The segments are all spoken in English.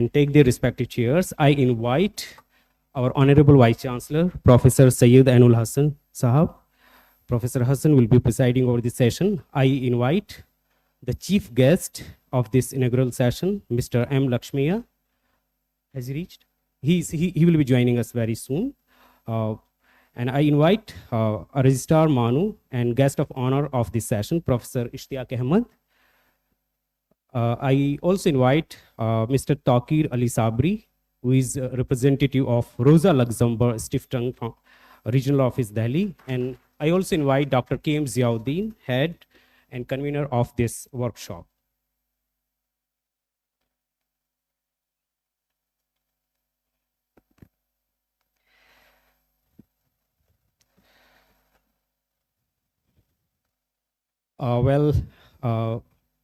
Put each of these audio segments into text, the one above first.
and take their respective chairs. I invite our Honorable Vice Chancellor, Professor Syed Ainul Hassan Sahab. Professor Hassan will be presiding over this session. I invite the chief guest of this inaugural session, Mr. M. Laxmaiah. Has he reached? He will be joining us very soon. And I invite a Registrar MANUU and guest of honor of this session, Professor Ishtiaq Ahmed. I also invite Mr. Tauqueer Ali Sabri, who is a representative of Rosa Luxembourg Stiftung from Regional Office, Delhi. And I also invite Dr. K.M. Ziyauddin, head and convener of this workshop.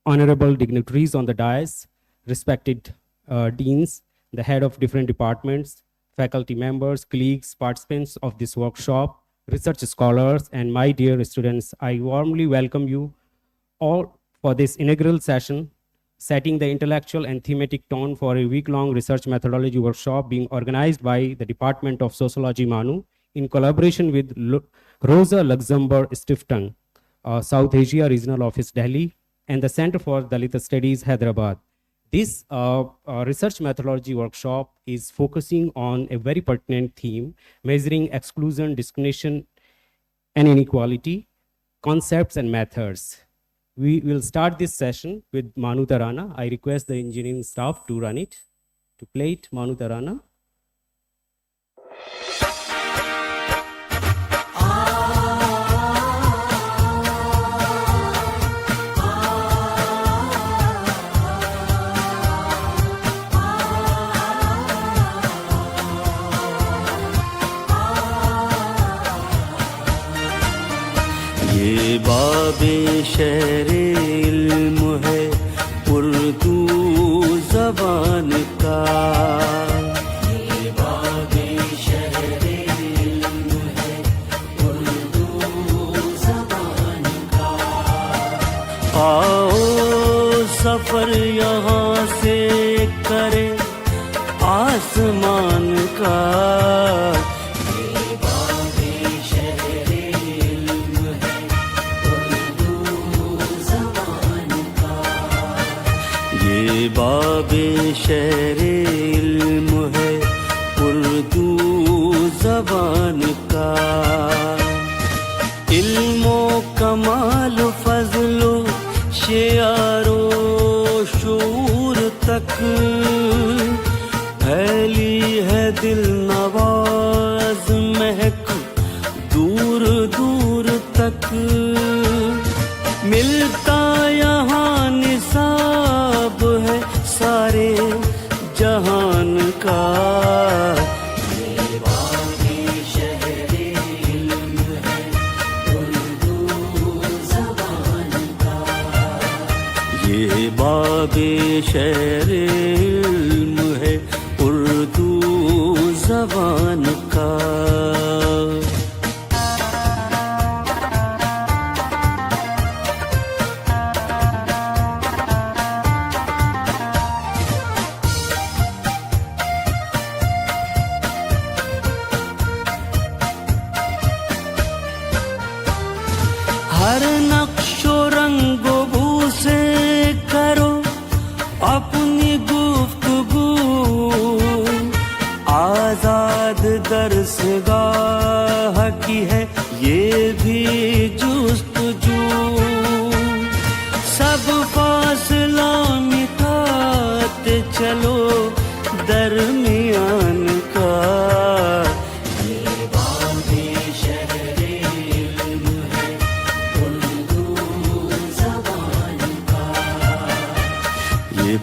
Honorable dignitaries on the dais, respected deans, the head of different departments, faculty members, colleagues, participants of this workshop, research scholars, and my dear students, I warmly welcome you all for this inaugural session, setting the intellectual and thematic tone for a week-long research methodology workshop being organized by the Department of Sociology, MANUU, in collaboration with Rosa Luxembourg Stiftung, South Asia Regional Office, Delhi, and the Center for Dalit Studies, Hyderabad. This research methodology workshop is focusing on a very pertinent theme, measuring exclusion, discrimination, and inequality, concepts and methods. We will start this session with MANUU Tarana. I request the engineering staff to run it, to play it, MANUU Tarana. ये बाबे शहरे इल्म है उर्दू ज़बान का, ये बाबे शहरे इल्म है उर्दू ज़बान का। आओ सफ़र यहाँ से करे आसमान का, बाबे शहरे इल्म है उर्दू ज़बान का। इल्मो कमाल फजलो शेयारो शूर तक फैली है दिल नवाज महक दूर दूर तक। मिलता यहाँ निसाब है सारे जहान का, ये बाबे शहरे इल्म है उर्दू ज़बान का, ये बाबे शहरे इल्म है उर्दू ज़बान का। हर नक्शो रंगो बू से करो अपनी गुफ्तगू, आजाद दरसगाह की है ये भी जुस्तजू। सब फासला मिटाते चलो दरमियान का,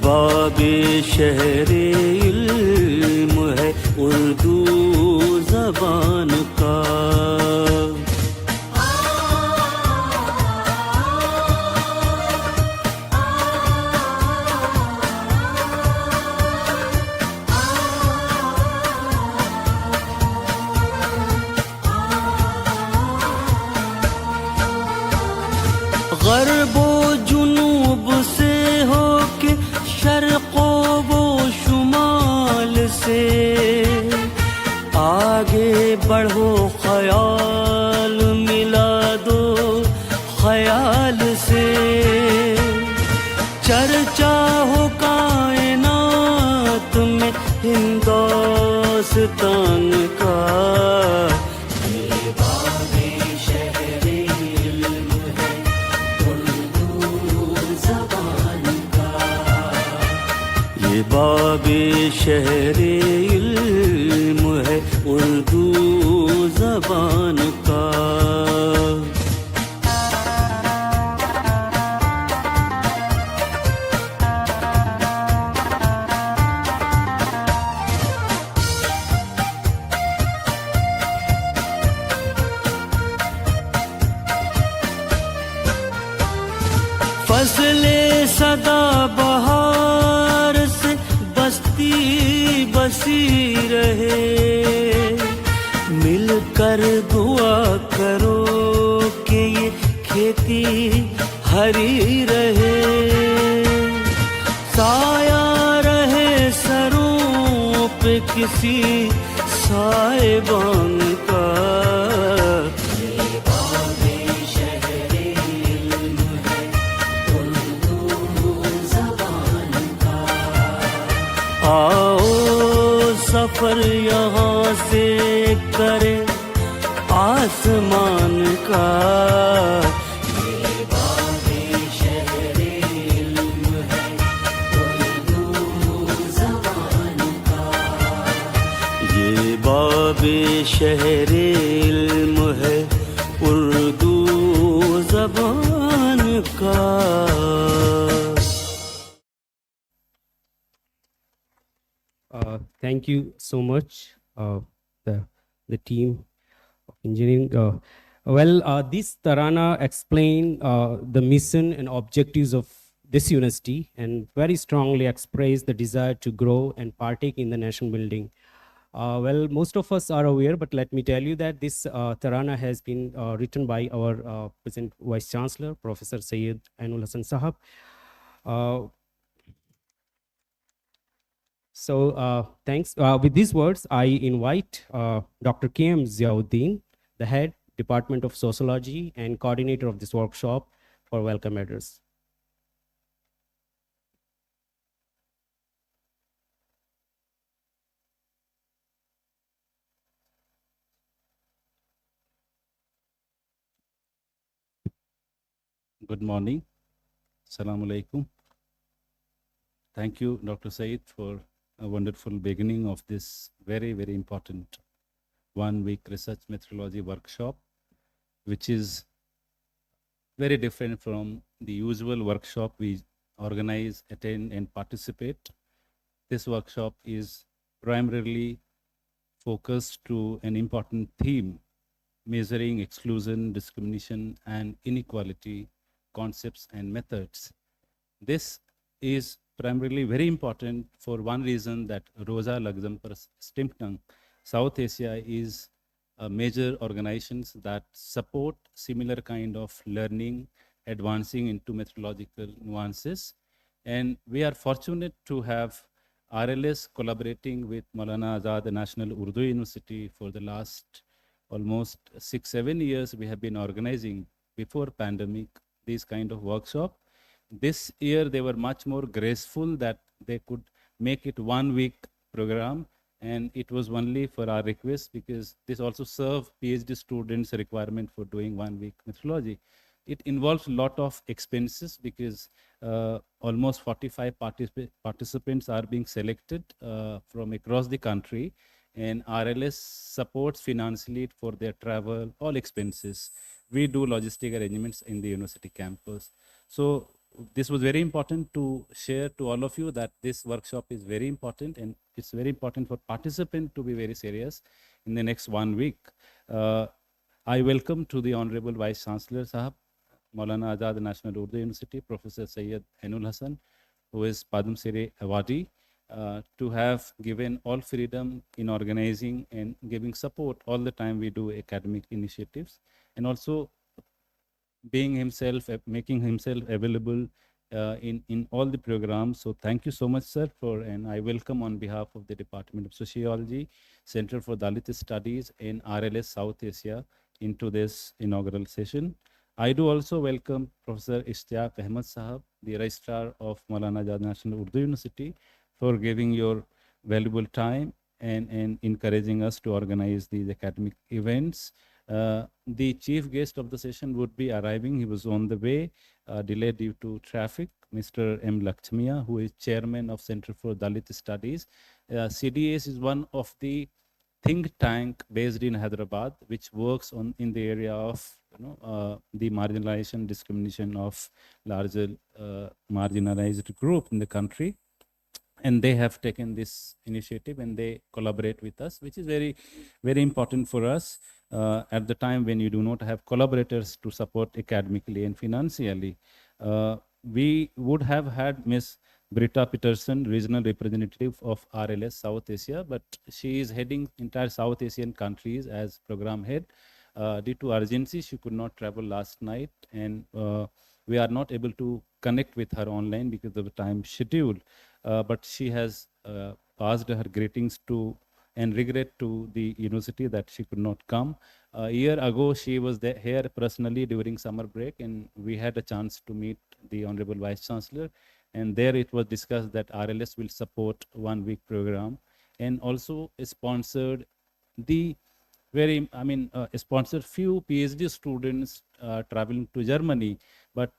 बाबे शहरे इल्म है उर्दू ज़बान का। गर्बो जुनूब से हो के शर्क़ो वो शुमार से आगे बढ़ो, ख्याल मिला दो ख्याल से। चर्चा हो कायनात में हिंदुस्तान का, ये बाबे शहरे इल्म है उर्दू ज़बान का। फसले सदा बहार से बस्ती बसी रहे, मिलकर दुआ करो कि ये खेती हरी रहे। साया रहे सरों पे किसी साहिबान का, आओ सफर यहाँ से करें आसमान का। ये बाबे शहरे इल्म है उर्दू ज़बान का, ये बाबे शहरे इल्म है उर्दू ज़बान का। Thank you so much, the team of engineering. This Tarana explain the mission and objectives of this university and very strongly express the desire to grow and partake in the nation building. Most of us are aware, but let me tell you that this Tarana has been written by our present Vice Chancellor, Professor Ziyauddin Sahab. So thanks. With these words, I invite Dr. K.M. Ziyauddin, the head Department of Sociology and coordinator of this workshop, for welcome address. Good morning. Assalamu alaikum. Thank you, Dr. Said, for a wonderful beginning of this very, very important one-week research methodology workshop, which is very different from the usual workshop we organize, attend, and participate. This workshop is primarily focused to an important theme, measuring exclusion, discrimination, and inequality concepts and methods. This is primarily very important for one reason, that Rosa Luxembourg Stiftung South Asia is a major organizations that support similar kind of learning, advancing into methodological nuances. And we are fortunate to have RLS collaborating with Maulana Azad National Urdu University for the last almost 6-7 years. We have been organizing before pandemic these kind of workshop. This year they were much more graceful that they could make it 1 week program, and it was only for our request because this also serve PhD students requirement for doing 1 week methodology. It involves a lot of expenses because almost 45 participants are being selected from across the country, and RLS supports financially for their travel, all expenses. We do logistic arrangements in the university campus. So this was very important to share to all of you that this workshop is very important, and it's very important for participants to be very serious in the next 1 week. I welcome to the Honorable Vice Chancellor Sahab, Maulana Azad National Urdu University, Professor Syed Ainul Hasan, who is Padma Shri awardee, to have given all freedom in organizing and giving support all the time we do academic initiatives, and also being himself, making himself available in all the programs. So thank you so much, sir, and I welcome on behalf of the Department of Sociology, Center for Dalit Studies in RLS South Asia into this inaugural session. I do also welcome Professor Ishtiaq Ahmed Sahab, the Registrar of Maulana Azad National Urdu University, for giving your valuable time and encouraging us to organize these academic events. The chief guest of the session would be arriving. He was on the way, delayed due to traffic. Mr. M. Laxmaiah, who is chairman of Center for Dalit Studies. CDS is one of the think tank based in Hyderabad, which works on in the area of the marginalization, discrimination of larger marginalized group in the country. And they have taken this initiative and they collaborate with us, which is very, very important for us at the time when you do not have collaborators to support academically and financially. We would have had Ms. Britta Peterson, regional representative of RLS South Asia, but she is heading entire South Asian countries as program head. Due to urgency, she could not travel last night, and we are not able to connect with her online because of the time schedule. But she has passed her greetings to and regret to the university that she could not come. A year ago, she was there, here personally during summer break, and we had a chance to meet the Honorable Vice Chancellor. And there it was discussed that RLS will support 1 week program and also sponsored the sponsored few PhD students traveling to Germany. But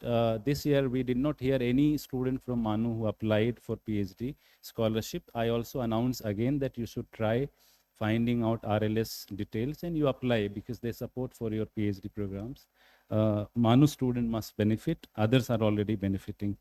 this year we did not hear any student from MANUU who applied for PhD scholarship. I also announced again that you should try finding out RLS details and you apply because they support for your PhD programs. MANUU student must benefit. Others are already benefiting.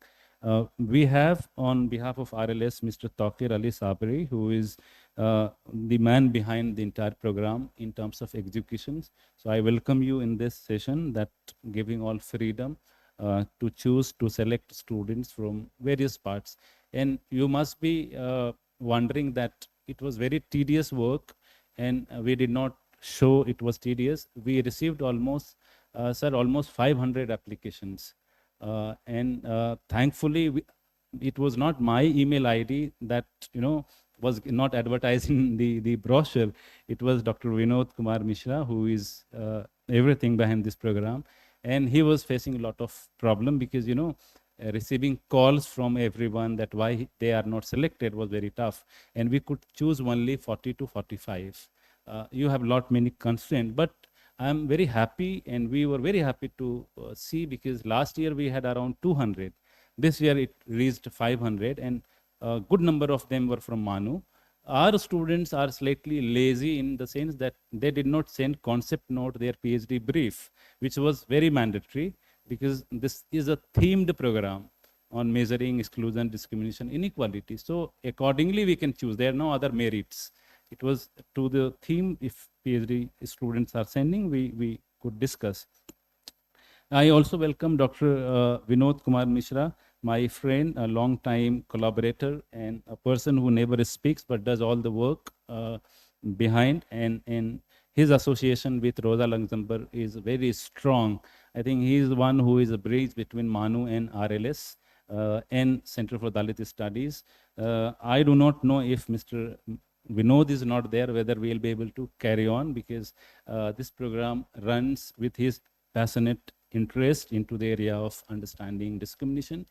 We have on behalf of RLS, Mr. Tauqueer Ali Sabri, who is the man behind the entire program in terms of executions. So I welcome you in this session that giving all freedom to choose to select students from various parts. And you must be wondering that it was very tedious work and we did not show it was tedious. We received almost 500 applications. Thankfully, it was not my email ID that was not advertised in the brochure. It was Dr. Vinod Kumar Mishra, who is everything behind this program, and he was facing a lot of problem because receiving calls from everyone that why they are not selected was very tough, and we could choose only 40 to 45. You have many constraints, but I'm very happy, and we were very happy to see because last year we had around 200. This year it reached 500, and a good number of them were from MANUU. Our students are slightly lazy in the sense that they did not send concept note, their PhD brief, which was very mandatory because this is a themed program on measuring exclusion, discrimination, inequality. So accordingly, we can choose. There are no other merits. It was to the theme. If PhD students are sending, we could discuss. I also welcome Dr. Vinod Kumar Mishra, my friend, a long-time collaborator, and a person who never speaks but does all the work behind. And his association with Rosa Luxemburg is very strong. I think he is the one who is a bridge between MANUU and RLS and Center for Dalit Studies. I do not know if Mr. Vinod is not there, whether we'll be able to carry on because this program runs with his passionate interest into the area of understanding discrimination.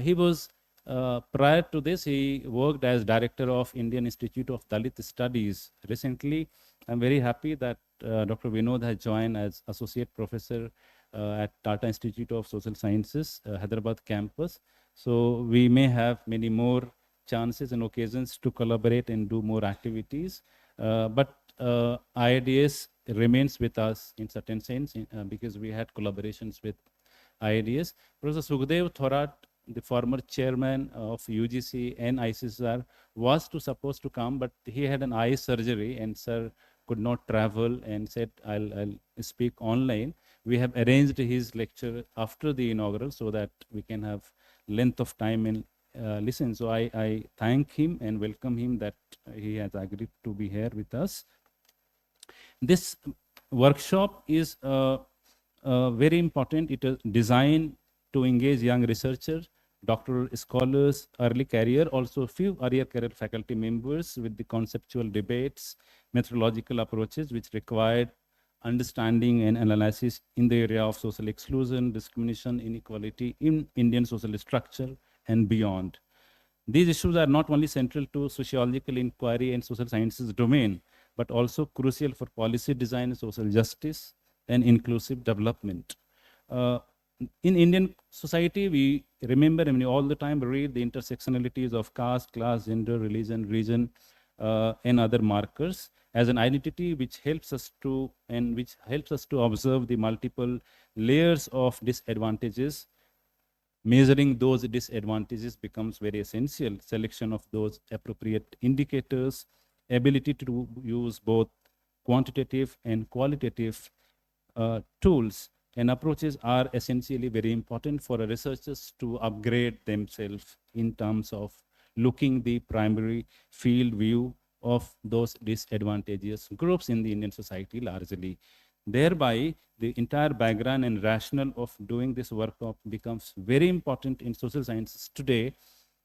He was, prior to this, he worked as director of Indian Institute of Dalit Studies. Recently, I'm very happy that Dr. Vinod has joined as associate professor at Tata Institute of Social Sciences, Hyderabad campus. So we may have many more chances and occasions to collaborate and do more activities. But IIDS remains with us in certain sense because we had collaborations with IIDS. Professor Sukhdev Thorat, the former chairman of UGC and ICSR, was supposed to come, but he had an eye surgery and sir could not travel and said, I'll speak online. We have arranged his lecture after the inaugural so that we can have length of time and listen. So I thank him and welcome him that he has agreed to be here with us. This workshop is very important. It is designed to engage young researchers doctoral scholars, early career, also few earlier career faculty members with the conceptual debates, methodological approaches which required understanding and analysis in the area of social exclusion, discrimination, inequality in Indian social structure and beyond. These issues are not only central to sociological inquiry and social sciences domain, but also crucial for policy design, social justice, and inclusive development. In Indian society, we remember, I mean, all the time read the intersectionalities of caste, class, gender, religion, region, and other markers as an identity which helps us to observe the multiple layers of disadvantages. Measuring those disadvantages becomes very essential. Selection of those appropriate indicators, ability to use both quantitative and qualitative tools and approaches are essentially very important for researchers to upgrade themselves in terms of looking the primary field view of those disadvantageous groups in the Indian society largely. Thereby, the entire background and rationale of doing this workshop becomes very important in social sciences today.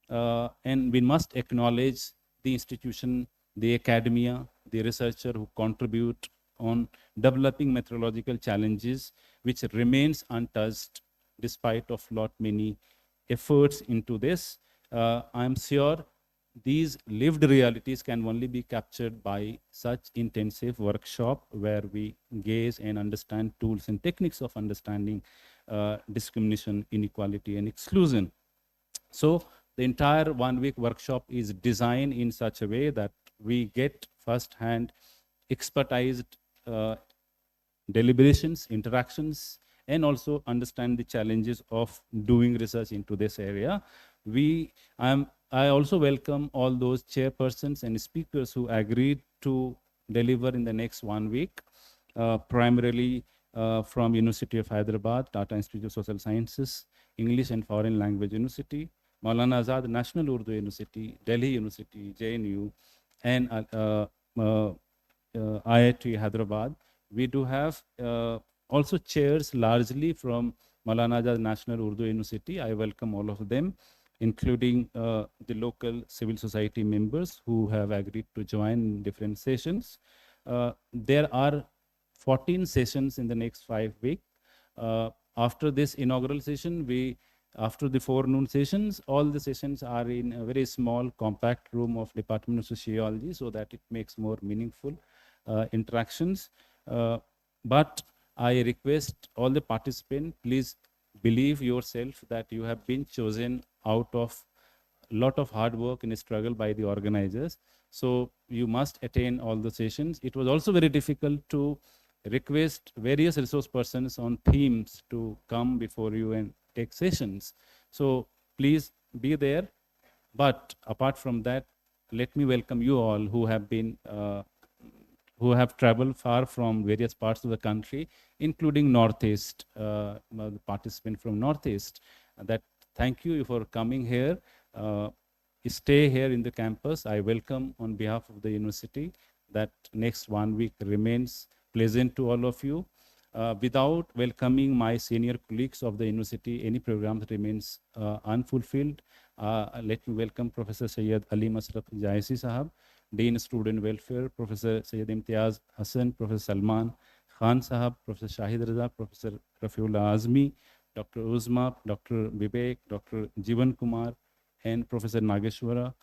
And we must acknowledge the institution, the academia, the researcher who contribute on developing methodological challenges, which remains untouched despite of lot many efforts into this. I'm sure these lived realities can only be captured by such intensive workshop where we gaze and understand tools and techniques of understanding discrimination, inequality, and exclusion. So the entire 1 week workshop is designed in such a way that we get first-hand expertized deliberations, interactions, and also understand the challenges of doing research into this area. I also welcome all those chairpersons and speakers who agreed to deliver in the next 1 week, primarily from University of Hyderabad, Tata Institute of Social Sciences, English and Foreign Language University, Maulana Azad National Urdu University, Delhi University, JNU, and IIT Hyderabad. We do have also chairs largely from Maulana Azad National Urdu University. I welcome all of them, including the local civil society members who have agreed to join different sessions. There are 14 sessions in the next 5 weeks. After this inaugural session, after the forenoon sessions, all the sessions are in a very small, compact room of Department of Sociology so that it makes more meaningful interactions. But I request all the participants, please believe yourself that you have been chosen out of a lot of hard work and struggle by the organizers. So you must attend all the sessions. It was also very difficult to request various resource persons on themes to come before you and take sessions. So please be there. But apart from that, let me welcome you all who have traveled far from various parts of the country, including Northeast, participant from Northeast. That thank you for coming here. Stay here in the campus. I welcome on behalf of the university that next 1 week remains pleasant to all of you. Without welcoming my senior colleagues of the university, any program remains unfulfilled. Let me welcome Professor Syed Ali Masraf Jaisi Sahab, Dean Student Welfare, Professor Syed Imtiaz Hassan, Professor Salman Khan Sahab, Professor Shahid Raza, Professor Rafiullah Azmi, Dr. Uzma, Dr. Vivek, Dr. Jivan Kumar, and Professor Nageshwara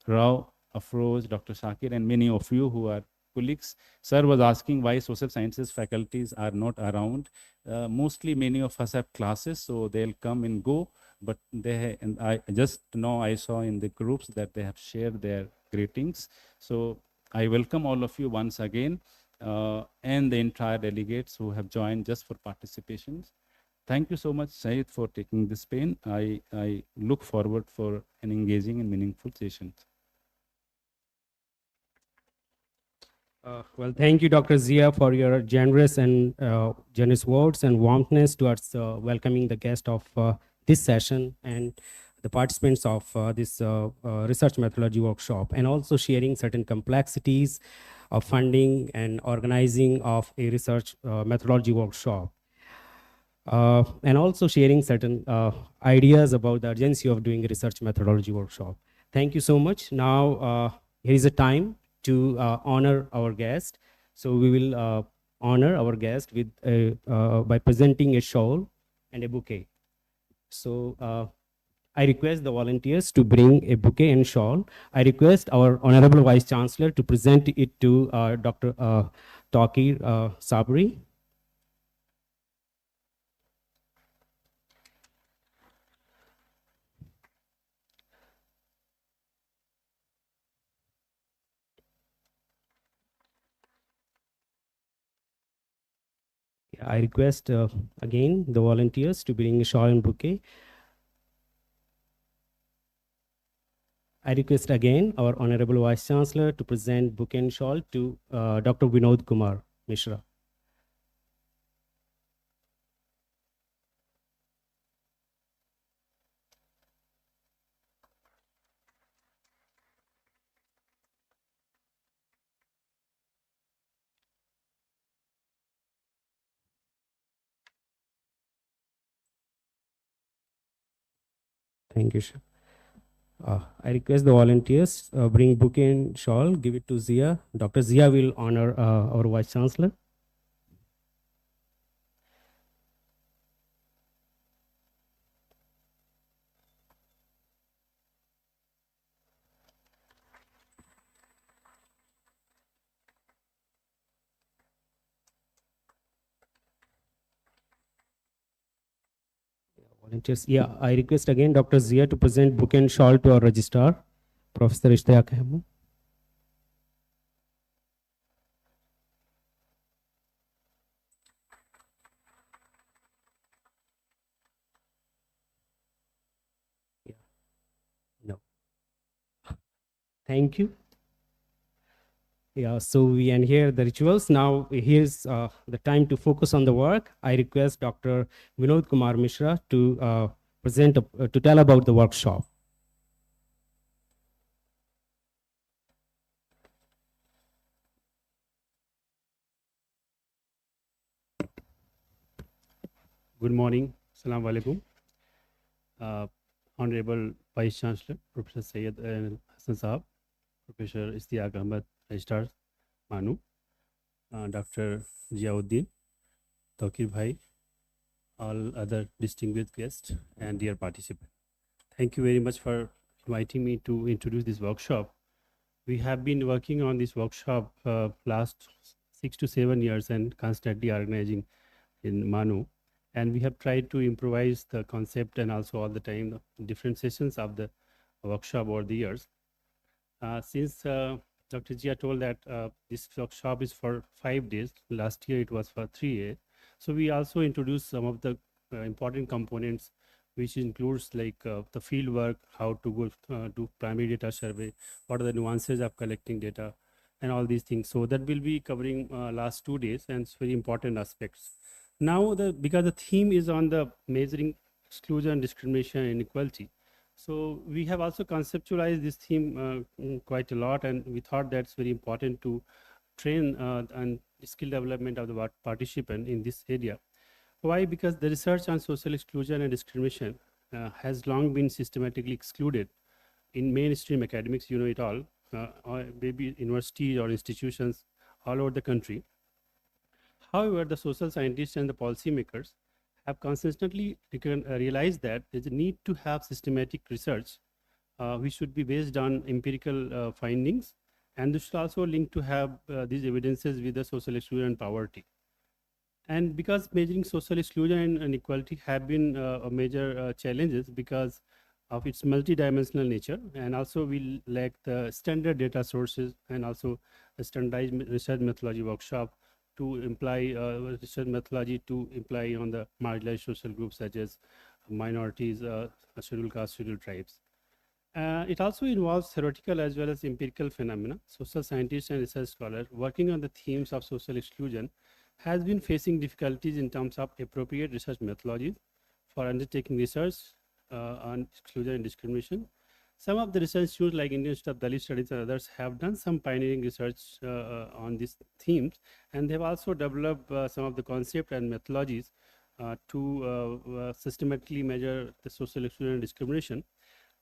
Rao, Afroz, Dr. Shakir, and many of you who are colleagues. Sir was asking why social sciences faculties are not around. Mostly many of us have classes, so they'll come and go. But I just know I saw in the groups that they have shared their greetings. So I welcome all of you once again and the entire delegates who have joined just for participation. Thank you so much, Syed, for taking this pain. I look forward for an engaging and meaningful session. Well, thank you, Dr. Zia, for your generous words and warmthness towards welcoming the guest of this session and the participants of this research methodology workshop, and also sharing certain complexities of funding and organizing of a research methodology workshop. and also sharing certain ideas about the urgency of doing a research methodology workshop. Thank you so much. Now, here is a time to honor our guest. So we will honor our guest with by presenting a shawl and a bouquet. So I request the volunteers to bring a bouquet and shawl. I request our Honorable Vice Chancellor to present it to Dr. Tauqueer Sabri. I request again the volunteers to bring a shawl and bouquet. I request again our Honorable Vice Chancellor to present bouquet and shawl to Dr. Vinod Kumar Mishra. Thank you, sir. I request the volunteers bring bouquet and shawl, give it to Zia. Dr. Zia will honor our Vice Chancellor. Volunteers. Yeah, I request again Dr. Zia to present book and shawl to our registrar, Professor Ishtiyaq Ahmed. Yeah. No. Thank you. Yeah, so we end here the rituals. Now here's the time to focus on the work. I request Dr. Vinod Kumar Mishra to present, to tell about the workshop. Good morning. Assalamu alaikum. Honorable Vice Chancellor, Professor Syed Hassan Saab, Professor Ishtiaq Ahmed, Registrar, MANUU, Dr. Ziyauddin, Tauqueer Bhai, all other distinguished guests, and dear participants. Thank you very much for inviting me to introduce this workshop. We have been working on this workshop last 6 to 7 years and constantly organizing in MANUU. And we have tried to improvise the concept and also all the time the different sessions of the workshop over the years. Since Dr. Jia told that this workshop is for 5 days, last year it was for 3 days. So we also introduced some of the important components, which includes like the field work, how to go do primary data survey, what are the nuances of collecting data, and all these things. So that will be covering last 2 days, and it's very important aspects. Now, because the theme is on the measuring exclusion, discrimination, and inequality, so we have also conceptualized this theme quite a lot, and we thought that's very important to train and skill development of the participant in this area. Why? Because the research on social exclusion and discrimination has long been systematically excluded in mainstream academics, you know it all, or maybe universities or institutions all over the country. However, the social scientists and the policymakers have consistently realized that there's a need to have systematic research which should be based on empirical findings, and this should also link to have these evidences with the social exclusion and poverty. And because measuring social exclusion and inequality have been a major challenges because of its multidimensional nature, and also we lack the standard data sources and also a standardized research methodology workshop to imply research methodology to imply on the marginalized social groups such as minorities, scheduled caste, scheduled tribes. It also involves theoretical as well as empirical phenomena. Social scientists and research scholars working on the themes of social exclusion has been facing difficulties in terms of appropriate research methodologies for undertaking research on exclusion and discrimination. Some of the research institutes like Indian Institute of Dalit Studies and others have done some pioneering research on these themes, and they've also developed some of the concepts and methodologies to systematically measure the social exclusion and discrimination.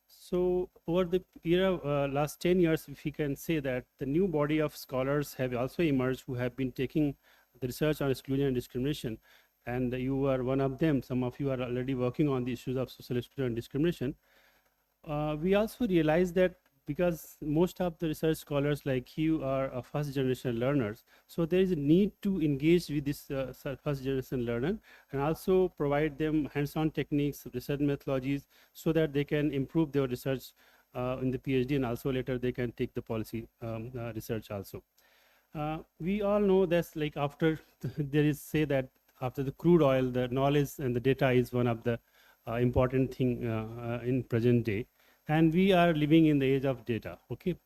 So over the era, last 10 years, if we can say that the new body of scholars have also emerged who have been taking the research on exclusion and discrimination. And you are one of them. Some of you are already working on the issues of social exclusion and discrimination. We also realize that because most of the research scholars like you are first generation learners, so there is a need to engage with this first generation learner and also provide them hands-on techniques, research methodologies, so that they can improve their research in the PhD, and also later they can take the policy research also. We all know that's like after there is say that after the crude oil, the knowledge and the data is one of the important thing in present day. And we are living in the age of data, okay?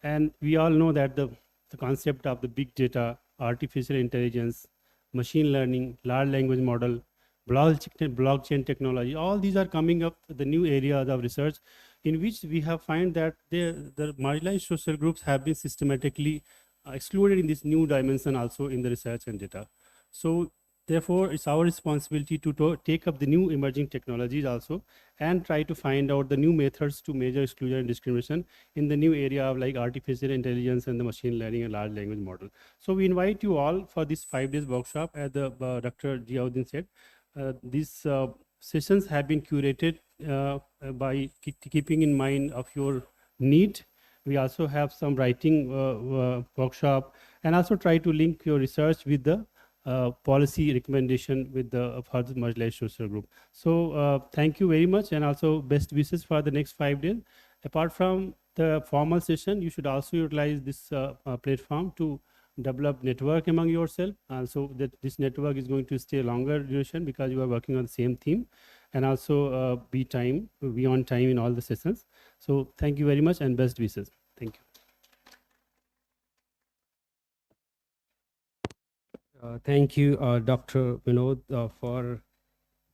And we all know that the concept of the big data, artificial intelligence, machine learning, large language model, blockchain technology, all these are coming up, the new areas of research in which we have find that the marginalized social groups have been systematically excluded in this new dimension also in the research and data. So therefore, it's our responsibility to take up the new emerging technologies also and try to find out the new methods to measure exclusion and discrimination in the new area of like artificial intelligence and the machine learning and large language model. So we invite you all for this 5 days workshop, as the Dr. Ziyauddin said. These sessions have been curated by keeping in mind of your need. We also have some writing workshop, and also try to link your research with the policy recommendation with the further marginalized social group. So thank you very much, and also best wishes for the next 5 days. Apart from the formal session, you should also utilize this platform to develop network among yourself. So that this network is going to stay longer duration because you are working on the same theme, and also be on time in all the sessions. So thank you very much and best wishes. Thank you. Thank you, Dr. Vinod, for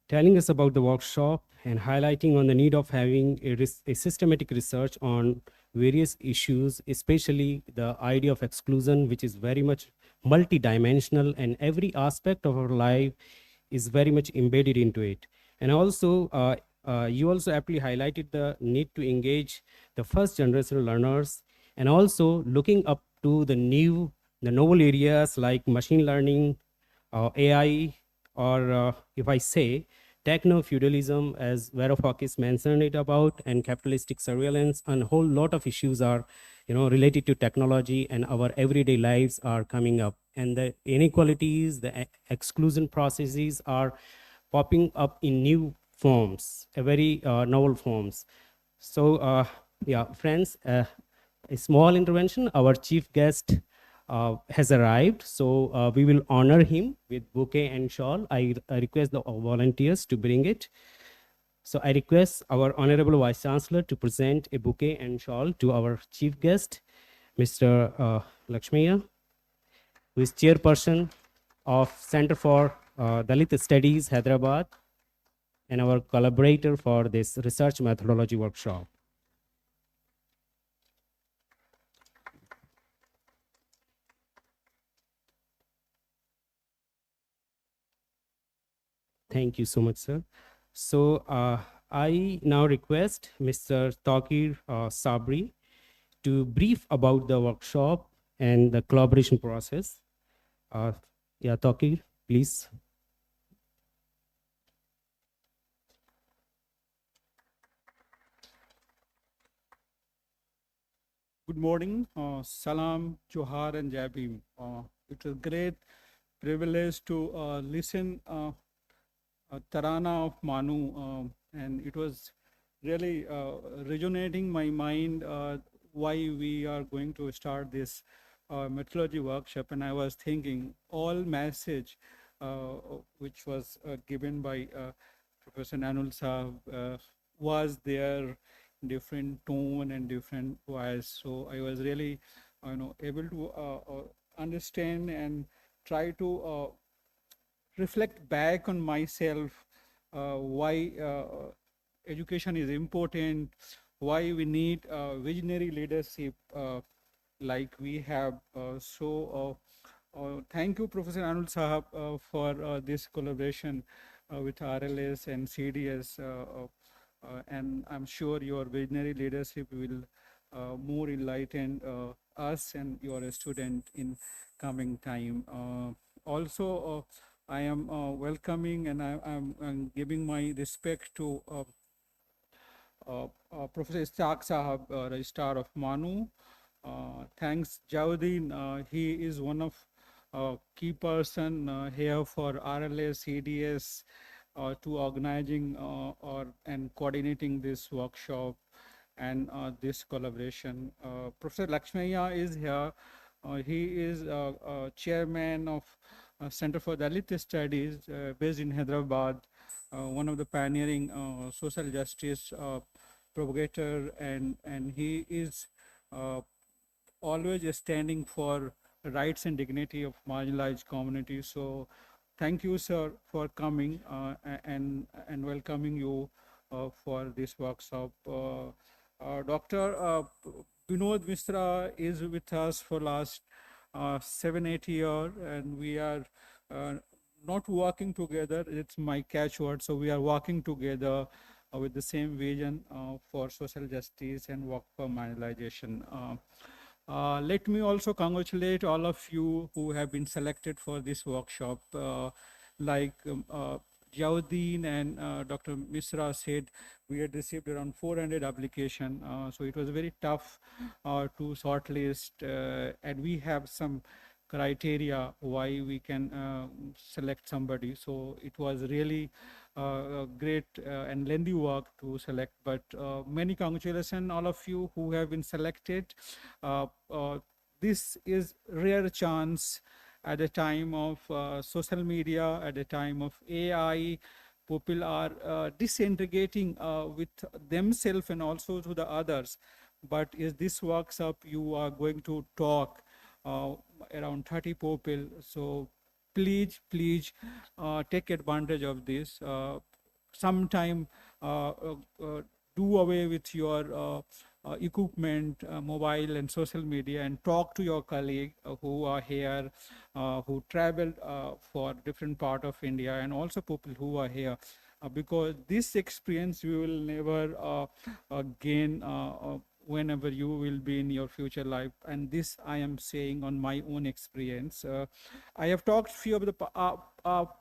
telling us about the workshop and highlighting on the need of having a systematic research on various issues, especially the idea of exclusion, which is very much multidimensional, and every aspect of our life is very much embedded into it. And also, you also aptly highlighted the need to engage the first generation learners, and also looking up to the novel areas like machine learning, AI, or if I say techno-feudalism, as Varoufakis mentioned it about, and capitalistic surveillance, and a whole lot of issues are, related to technology and our everyday lives are coming up. And the inequalities, the exclusion processes are popping up in new forms, very novel forms. So, yeah, friends, a small intervention. Our chief guest has arrived, so we will honor him with bouquet and shawl. I request the volunteers to bring it. So I request our Honorable Vice Chancellor to present a bouquet and shawl to our chief guest, Mr. Laxmaiah, who is chairperson of Center for Dalit Studies, Hyderabad, and our collaborator for this research methodology workshop. Thank you so much, sir. So I now request Mr. Tauqueer Sabri to brief about the workshop and the collaboration process. Yeah, Tauqueer, please. Good morning, Salam, Johar, and Jabim. It was a great privilege to listen Tarana of MANUU, and it was really resonating my mind why we are going to start this methodology workshop. And I was thinking all message which was given by Professor Nanul Saab was there, different tone and different voice. So I was really, able to understand and try to reflect back on myself why education is important, why we need visionary leadership like we have. So Thank you, Professor Anul Sahab, for this collaboration with RLS and CDS. And I'm sure your visionary leadership will more enlighten us and your student in coming time. Also, I am welcoming and I'm giving my respect to Professor Ishaq Sahab, Registrar of MANUU. Thanks, Ziyauddin. He is one of key person here for RLS, CDS to organizing and coordinating this workshop and this collaboration. Professor Laxmaiah is here. He is chairman of Center for Dalit Studies based in Hyderabad, one of the pioneering social justice propagator, and he is always standing for rights and dignity of marginalized communities. So thank you, sir, for coming and welcoming you for this workshop. Dr. Vinod Mishra is with us for last 7-8 years, and we are not working together. It's my catchword. So we are working together with the same vision for social justice and work for marginalization. Let me also congratulate all of you who have been selected for this workshop. Like Ziyauddin and Dr. Mishra said, we had received around 400 applications. So it was very tough to shortlist, and we have some criteria why we can select somebody. So it was really great and lengthy work to select, but many congratulations all of you who have been selected. This is rare chance at a time of social media, at a time of AI. People are disintegrating with themselves and also to the others. But is this workshop you are going to talk around 30 people. So please take advantage of this. Sometime do away with your equipment, mobile and social media, and talk to your colleague who are here, who traveled for different part of India, and also people who are here. Because this experience you will never gain whenever you will be in your future life. And this I am saying on my own experience. I have talked few of the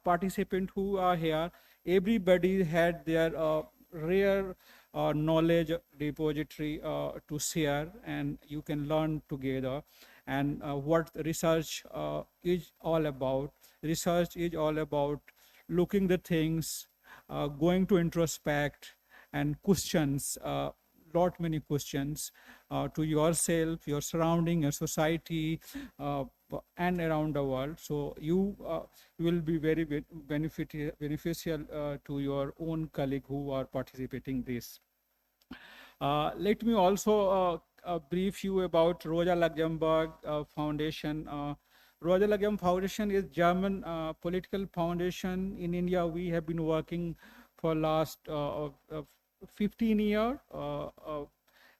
participants who are here. Everybody had their rare knowledge repository to share, and you can learn together. And what research is all about. Research is all about looking the things, going to introspect and questions, many questions to yourself, your surrounding, your society, and around the world. So you will be very beneficial to your own colleague who are participating this. Let me also brief you about Rosa Luxemburg Foundation. Rosa Luxemburg Foundation is German political foundation in India. We have been working for last 15 years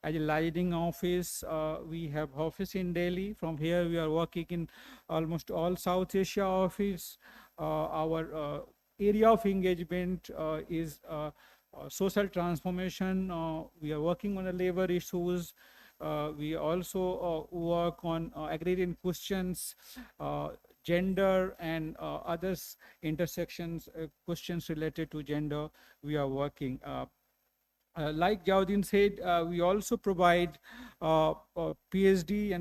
as a liaising office. We have office in Delhi. From here, we are working in almost all South Asia office. Our area of engagement is social transformation. We are working on the labor issues. We also work on agrarian questions, gender and others intersections, questions related to gender. We are working. Like Ziyauddin said, we also provide PhD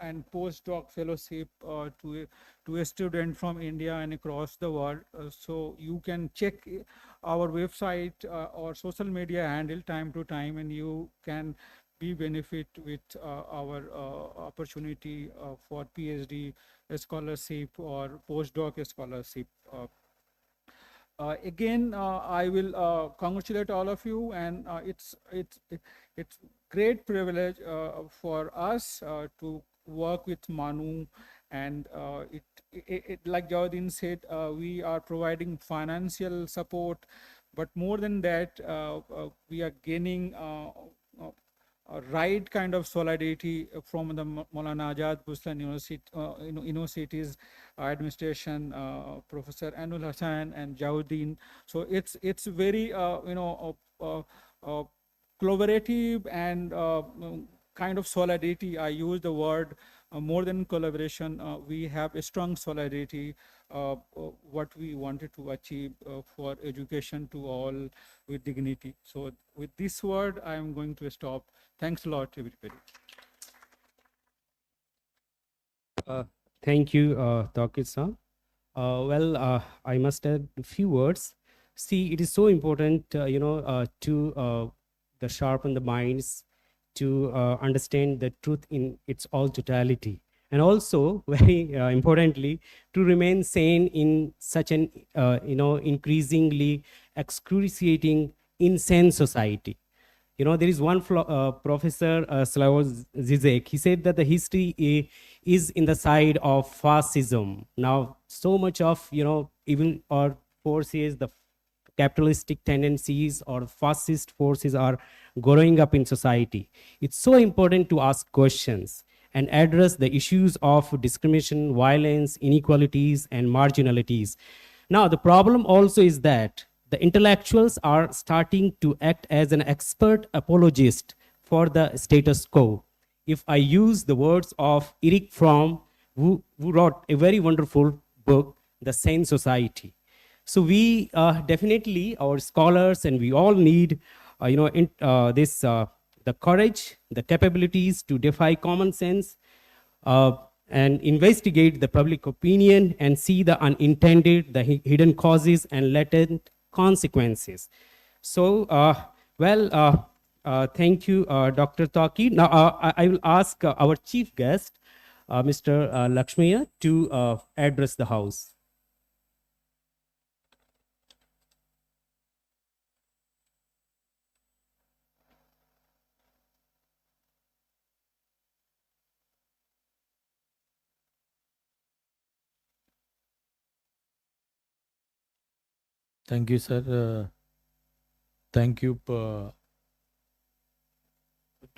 and postdoc fellowship to a student from India and across the world. So you can check our website or social media handle time to time, and you can be benefit with our opportunity for PhD scholarship or postdoc scholarship. Again, I will congratulate all of you, and it's great privilege for us to work with MANUU, and like Ziyauddin said, we are providing financial support, but more than that, we are gaining right kind of solidarity from the Maulana Azad Bustan University, university's administration, Professor Anul Hassan and Ziyauddin. So it's very collaborative and kind of solidarity. I use the word more than collaboration. We have a strong solidarity. What we wanted to achieve for education to all with dignity. So with this word, I am going to stop. Thanks a lot, everybody. Thank you, Tauqueer sir. I must add a few words. See, it is so important, to the sharpen the minds, to understand the truth in its all totality, and also very importantly, to remain sane in such an increasingly excruciating, insane society. There is one professor, Slavoj Zizek. He said that the history is in the side of fascism. Now, so much of, even or forces, the capitalistic tendencies or fascist forces are growing up in society. It's so important to ask questions and address the issues of discrimination, violence, inequalities, and marginalities. Now, the problem also is that the intellectuals are starting to act as an expert apologist for the status quo. If I use the words of Eric Fromm, who wrote a very wonderful book, The Sane Society. So we definitely, our scholars, and we all need, the courage, the capabilities to defy common sense, and investigate the public opinion and see the unintended, the hidden causes and latent consequences. So, thank you, Dr. Tauqueer. Now, I will ask our chief guest, Mr. Laxmaiah, to address the House. Thank you, sir. Thank you to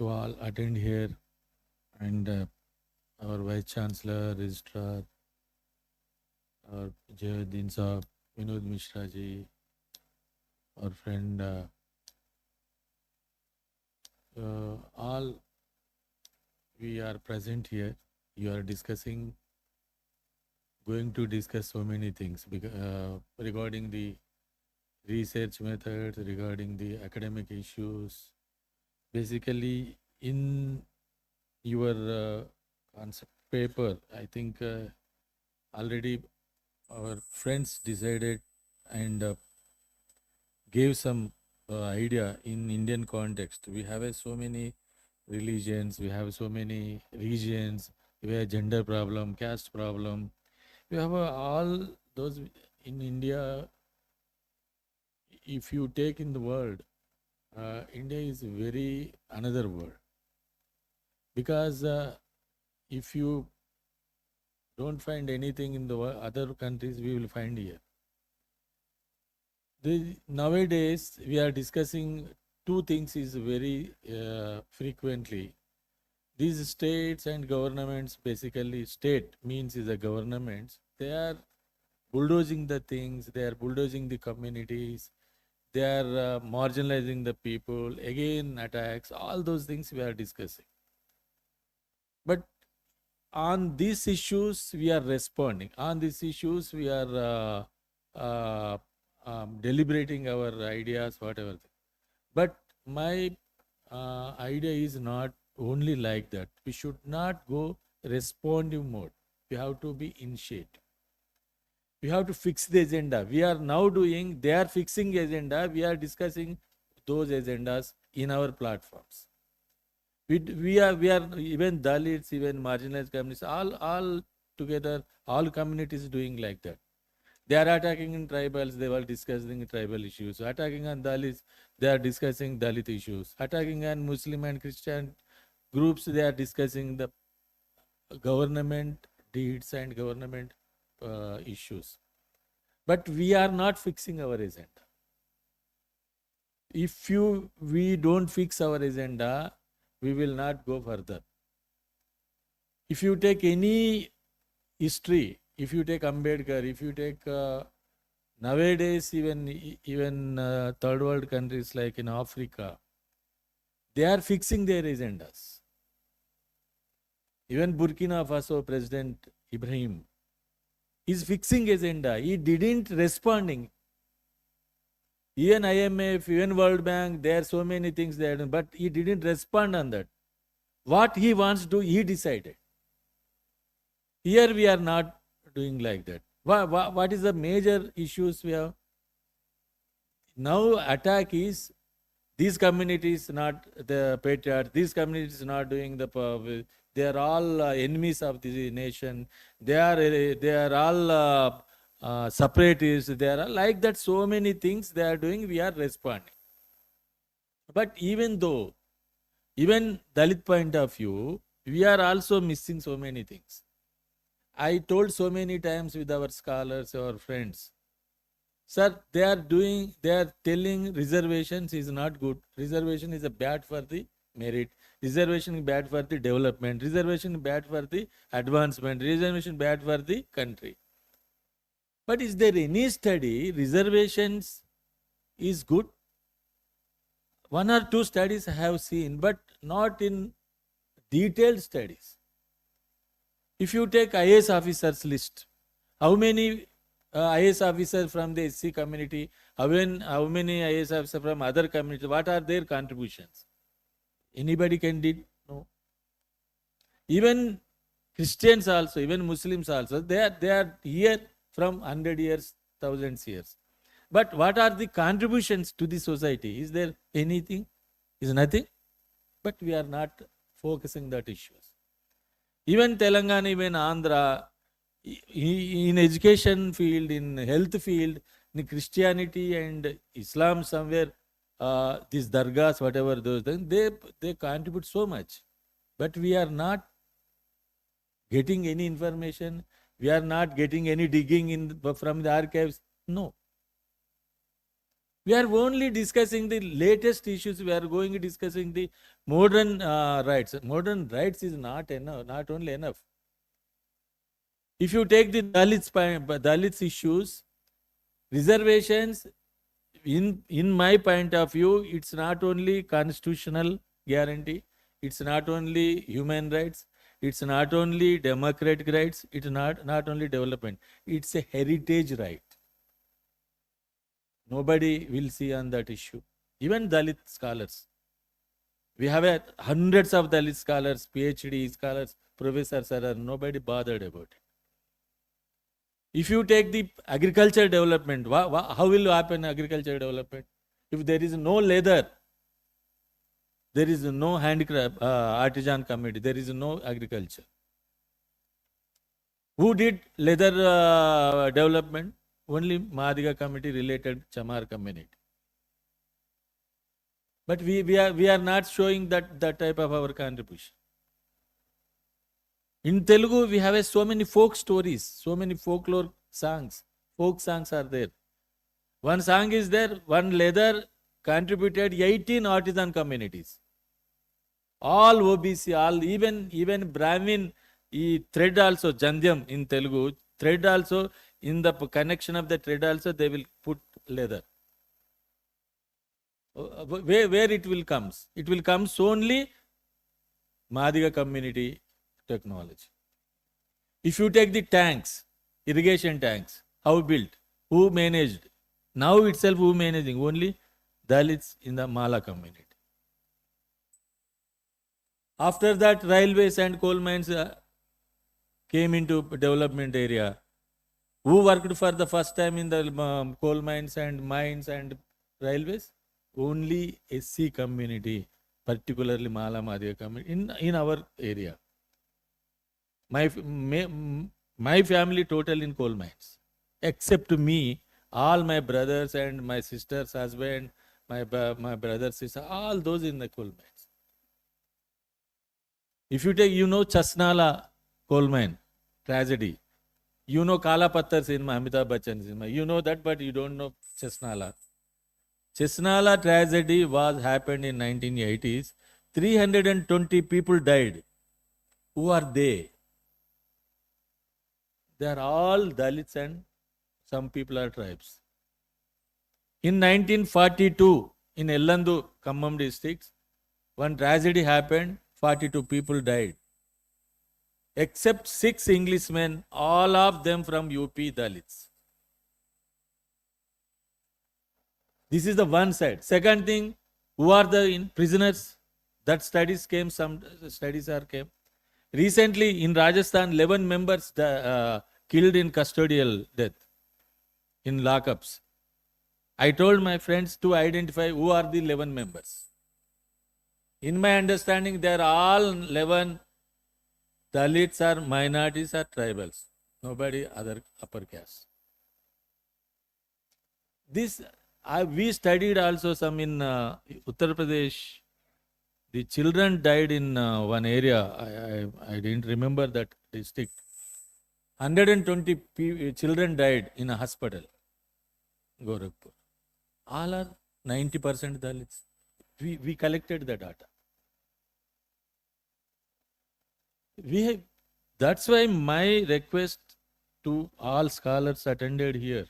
all attend here, and our Vice Chancellor, Registrar, our Ziyauddin Saab, Vinod Mishra ji, our friend, all we are present here. You are going to discuss so many things regarding the research methods, regarding the academic issues. Basically, in your concept paper, I think already our friends decided and gave some idea in Indian context. We have so many religions, we have so many regions, we have gender problem, caste problem. We have all those in India. If you take in the world, India is very another world, because if you don't find anything in the other countries, we will find here. Nowadays, we are discussing two things is very frequently. These states and governments, basically state means is the governments, they are bulldozing the things, they are bulldozing the communities, they are marginalizing the people, again attacks, all those things we are discussing. But on these issues, we are responding. On these issues, we are deliberating our ideas, whatever. But my idea is not only like that. We should not go responsive mode. We have to be initiative. We have to fix the agenda. We are now doing, they are fixing agenda. We are discussing those agendas in our platforms. We are even Dalits, even marginalized communities, all together, all communities doing like that. They are attacking in tribals, they were discussing tribal issues. Attacking on Dalits, they are discussing Dalit issues. Attacking on Muslim and Christian groups, they are discussing the government deeds and government issues. But we are not fixing our agenda. If we don't fix our agenda, we will not go further. If you take any history, if you take Ambedkar, if you take nowadays even third world countries like in Africa, they are fixing their agendas. Even Burkina Faso President Ibrahim is fixing agenda. He didn't responding. Even IMF, even World Bank, there are so many things there, but he didn't respond on that. What he wants to do, he decided. Here we are not doing like that. What is the major issues we have? Now attack is these communities not the patriots, these communities not doing the, they are all enemies of the nation. They are all separatists. They are like that. So many things they are doing. We are responding. But even though, even Dalit point of view, we are also missing so many things. I told so many times with our scholars, our friends, sir, they are telling reservations is not good. Reservation is a bad for the merit. Reservation is bad for the development. Reservation is bad for the advancement. Reservation is bad for the country. But is there any study reservations is good? One or two studies I have seen, but not in detailed studies. If you take IAS officers list, how many IAS officers from the SC community, how many IAS officers from other communities, what are their contributions? Anybody can did? No. Even Christians also, even Muslims also, they are here from 100 years, thousands years. But what are the contributions to the society? Is there anything? Is nothing? But we are not focusing that issues. Even Telangana, even Andhra, in education field, in health field, in Christianity and Islam somewhere, these dargahs, whatever those things, they contribute so much. But we are not getting any information. We are not getting any digging from the archives. No. We are only discussing the latest issues. We are going to discussing the modern rights. Modern rights is not enough, not only enough. If you take the Dalits issues, reservations, in my point of view, it's not only constitutional guarantee, it's not only human rights, it's not only democratic rights, it's not only development, it's a heritage right. Nobody will see on that issue. Even Dalit scholars. We have hundreds of Dalit scholars, PhD scholars, professors, nobody bothered about it. If you take the agriculture development, how will happen agriculture development? If there is no leather, there is no handicraft, artisan community, there is no agriculture. Who did leather development? Only Madiga community related Chamar community. But we are not showing that type of our contribution. In Telugu, we have so many folk stories, so many folklore songs. Folk songs are there. One song is there, one leather contributed 18 artisan communities. All OBC, all even Brahmin, thread also, Jandyam in Telugu, thread also, in the connection of the thread also, they will put leather. Where it will comes? It will comes only Madiga community technology. If you take the tanks, irrigation tanks, how built? Who managed? Now itself who managing? Only Dalits in the Mala community. After that, railways and coal mines came into development area. Who worked for the first time in the coal mines and railways? Only SC community, particularly Mala Madhya community in our area. My family total in coal mines. Except me, all my brothers and my sister's husband, my brother's sister, all those in the coal mines. If you take, Chasnala coal mine, tragedy. You know Kala Pattar cinema, Amitabh Bachchan cinema. You know that, but you don't know Chesnala. Chesnala tragedy happened in 1980s 320 people died. Who are they? They are all Dalits and some people are tribes. In 1942, in Ellandu, Khammam district, one tragedy happened, 42 people died. Except 6 Englishmen, all of them from UP Dalits. This is the one side. Second thing, who are the prisoners? That studies came, some studies are came. Recently in Rajasthan, 11 members killed in custodial death, in lockups. I told my friends to identify who are the 11 members. In my understanding, they are all 11 Dalits or minorities or tribals. Nobody other upper caste. This we studied also some in Uttar Pradesh. The children died in one area. I didn't remember that district. 120 children died in a hospital, Gorakhpur. All are 90% Dalits. We collected the data. That's why my request to all scholars attended here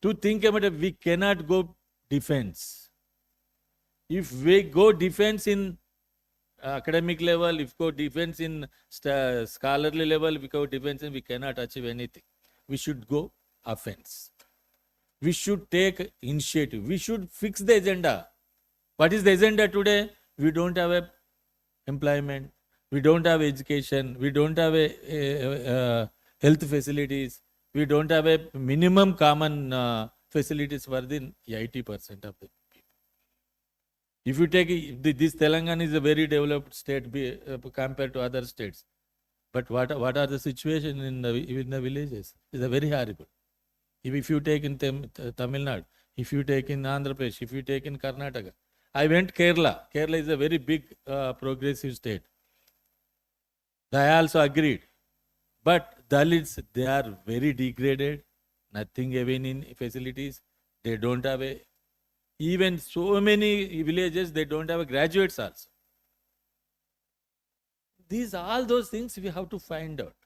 to think about it, we cannot go defense. If we go defense in academic level, if we go defense in scholarly level, if we go defense, we cannot achieve anything. We should go offense. We should take initiative. We should fix the agenda. What is the agenda today? We don't have employment. We don't have education. We don't have health facilities. We don't have a minimum common facilities for the 80% of the people. If you take this Telangana is a very developed state compared to other states. But what are the situation in the villages? It's very horrible. If you take in Tamil Nadu, if you take in Andhra Pradesh, if you take in Karnataka. I went Kerala. Kerala is a very big progressive state. I also agreed. But Dalits, they are very degraded, nothing even in facilities. They don't have even so many villages, they don't have graduates also. All those things we have to find out.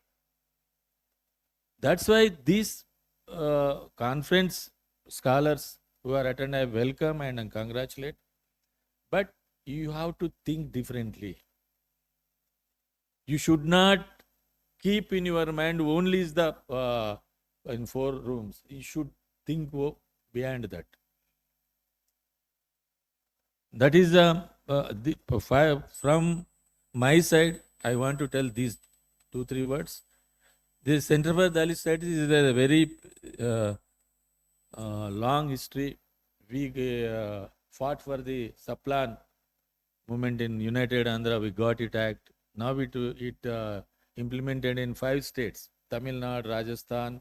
That's why these conference scholars who are attending, I welcome and congratulate. But you have to think differently. You should not keep in your mind only is the in 4 rooms. You should think beyond that. That is from my side. I want to tell these 2-3 words. The Center for Dalit Studies is a very long history. We fought for the Saplan movement in United Andhra. We got it act. Now it implemented in 5 states: Tamil Nadu, Rajasthan,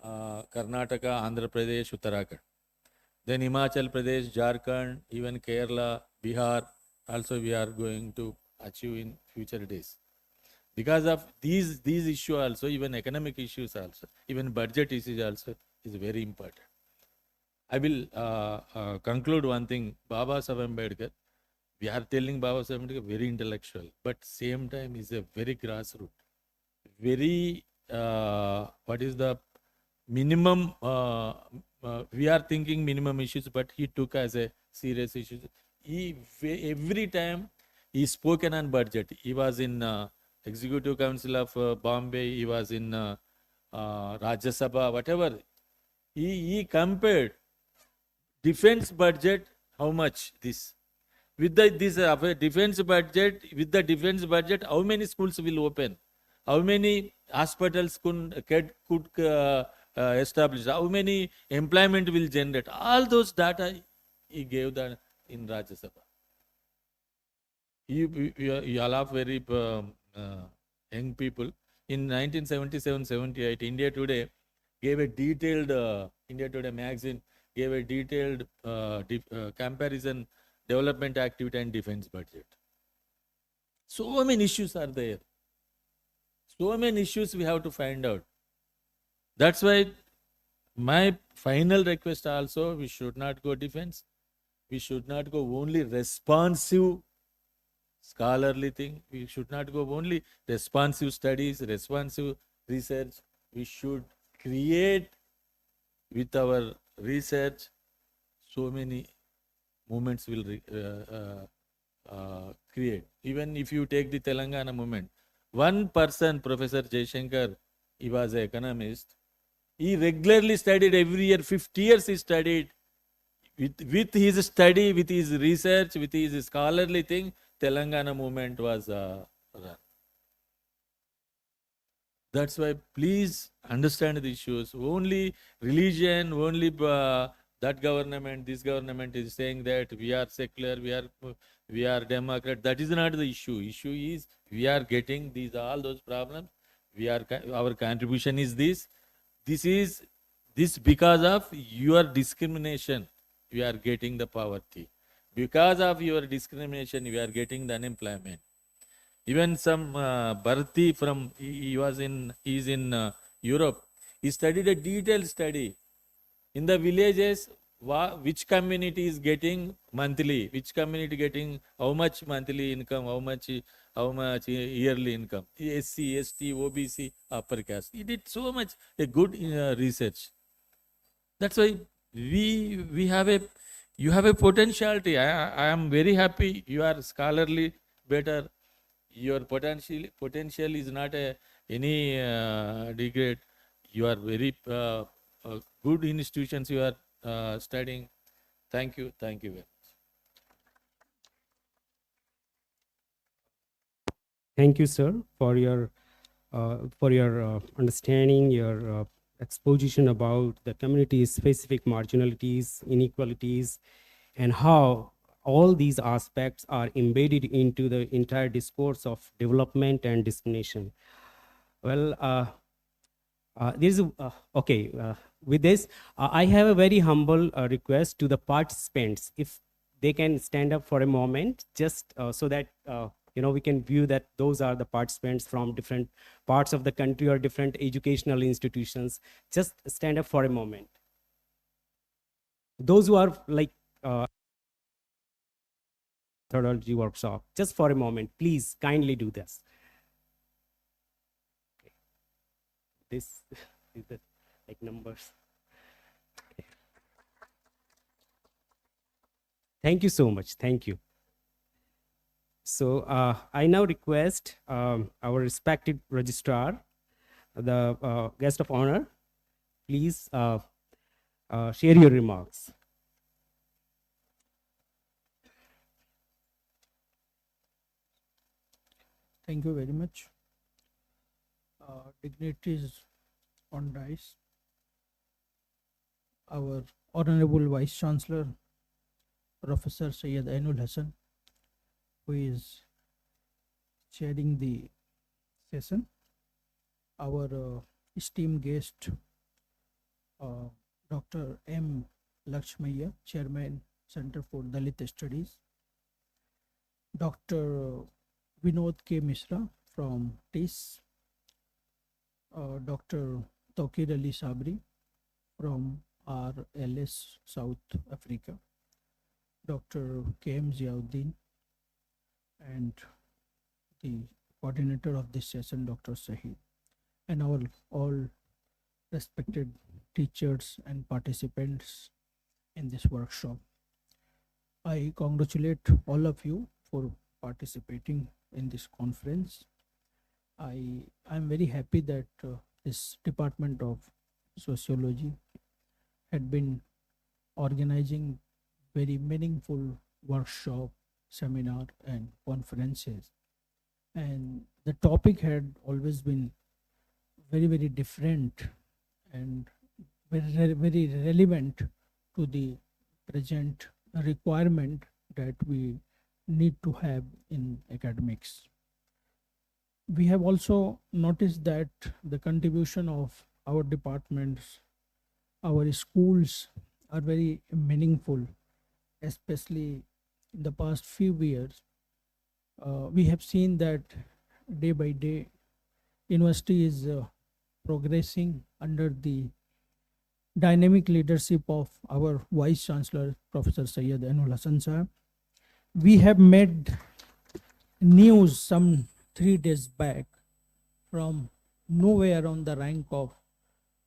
Karnataka, Andhra Pradesh, Uttarakhand. Then Himachal Pradesh, Jharkhand, even Kerala, Bihar, also we are going to achieve in future days. Because of these issues also, even economic issues also, even budget issues also is very important. I will conclude one thing. Baba Saheb Ambedkar, we are telling Baba Saheb Ambedkar very intellectual, but same time is a very grassroots. Very, what is the minimum, we are thinking minimum issues, but he took as a serious issue. Every time he spoken on budget. He was in Executive Council of Bombay, he was in Rajya Sabha, whatever. He compared defense budget, how much this. With this defense budget, with the defense budget, how many schools will open? How many hospitals could establish? How many employment will generate? All those data he gave in Rajya Sabha. You all are very young people. In 1977-78, India Today gave a detailed, India Today magazine gave a detailed comparison, development activity and defense budget. So many issues are there. So many issues we have to find out. That's why my final request also, we should not go defense. We should not go only responsive scholarly thing. We should not go only responsive studies, responsive research. We should create with our research so many movements will create. Even if you take the Telangana movement, one person, Professor Jaishankar, he was an economist. He regularly studied every year, 50 years he studied. With his study, with his research, with his scholarly thing, Telangana movement was run. That's why please understand the issues. Only religion, only that government, this government is saying that we are secular, we are democrat. That is not the issue. Issue is we are getting these all those problems. Our contribution is this. This because of your discrimination. We are getting the poverty. Because of your discrimination, we are getting the unemployment. Even some Bharati from he is in Europe. He studied a detailed study in the villages. Which community is getting monthly? Which community getting how much monthly income? How much yearly income? SC, ST, OBC, upper caste. He did so much a good research. That's why we have a you have a potentiality. I am very happy. You are scholarly better. Your potential is not any degrade. You are very good institutions you are studying. Thank you very much. Thank you, sir, for your understanding, your exposition about the community-specific marginalities, inequalities, and how all these aspects are embedded into the entire discourse of development and discrimination. Well, with this, I have a very humble request to the participants. If they can stand up for a moment, just so that we can view that those are the participants from different parts of the country or different educational institutions. Just stand up for a moment. Those who are like methodology workshop, just for a moment, please kindly do this. Okay. This is the like numbers. Okay. Thank you so much. Thank you. So I now request our respected registrar, the guest of honor, please share your remarks. Thank you very much. Dignitaries on dais, our Honorable Vice Chancellor, Professor Syed Ainul Hassan, who is chairing the session, our esteemed guest, Dr. M. Laxmaiah, Chairman, Center for Dalit Studies, Dr. Vinod K. Mishra from TIS, Dr. Tauqueer Ali Sabri from RLS South Africa, Dr. K.M. Ziyauddin, and the coordinator of this session, Dr. Sahid, and our all respected teachers and participants in this workshop. I congratulate all of you for participating in this conference. I am very happy that this Department of Sociology had been organizing very meaningful workshop, seminar, and conferences, and the topic had always been very, very different and very, very relevant to the present requirement that we need to have in academics. We have also noticed that the contribution of our departments, our schools are very meaningful, especially in the past few years. We have seen that day by day, university is progressing under the dynamic leadership of our Vice Chancellor, Professor Syed Ainul Hasan Sahab. We have made news some 3 days back from nowhere on the rank of,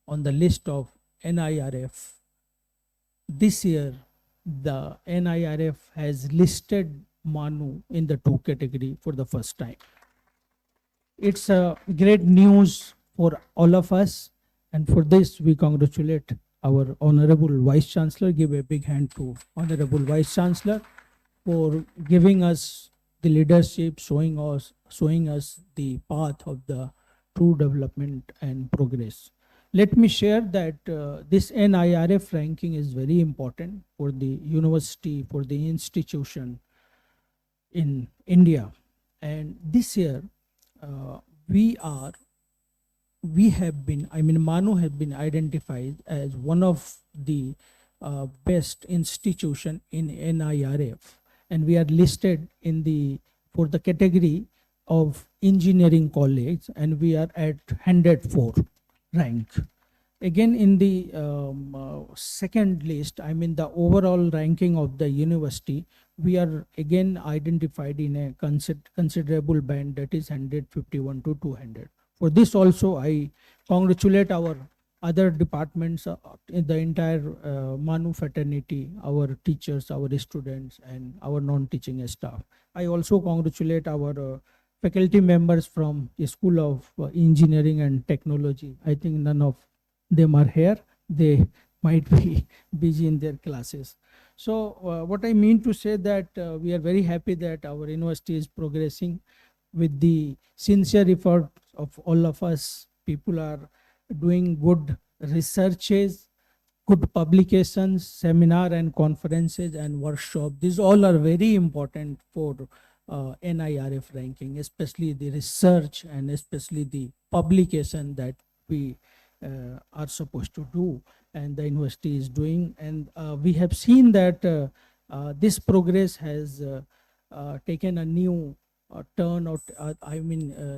on the list of NIRF. This year, the NIRF has listed MANUU in the 2 category for the first time. It's a great news for all of us, and for this we congratulate our Honorable Vice Chancellor. Give a big hand to Honorable Vice Chancellor for giving us the leadership, showing us the path of the true development and progress. Let me share that this NIRF ranking is very important for the university, for the institution in India. And this year, MANUU have been identified as one of the best institution in NIRF, and we are listed in for the category of engineering college, and we are at 104 rank. Again, in the second list, the overall ranking of the university, we are again identified in a considerable band, that is 151 to 200. For this also, I congratulate our other departments, in the entire MANUU fraternity, our teachers, our students, and our non-teaching staff. I also congratulate our faculty members from the School of Engineering and Technology. I think none of them are here. They might be busy in their classes. So what I mean to say that we are very happy that our university is progressing with the sincere effort of all of us. People are doing good researches, good publications, seminar and conferences and workshops. These all are very important for NIRF ranking, especially the research and especially the publication that we are supposed to do and the university is doing. And we have seen that this progress has taken a new turn, or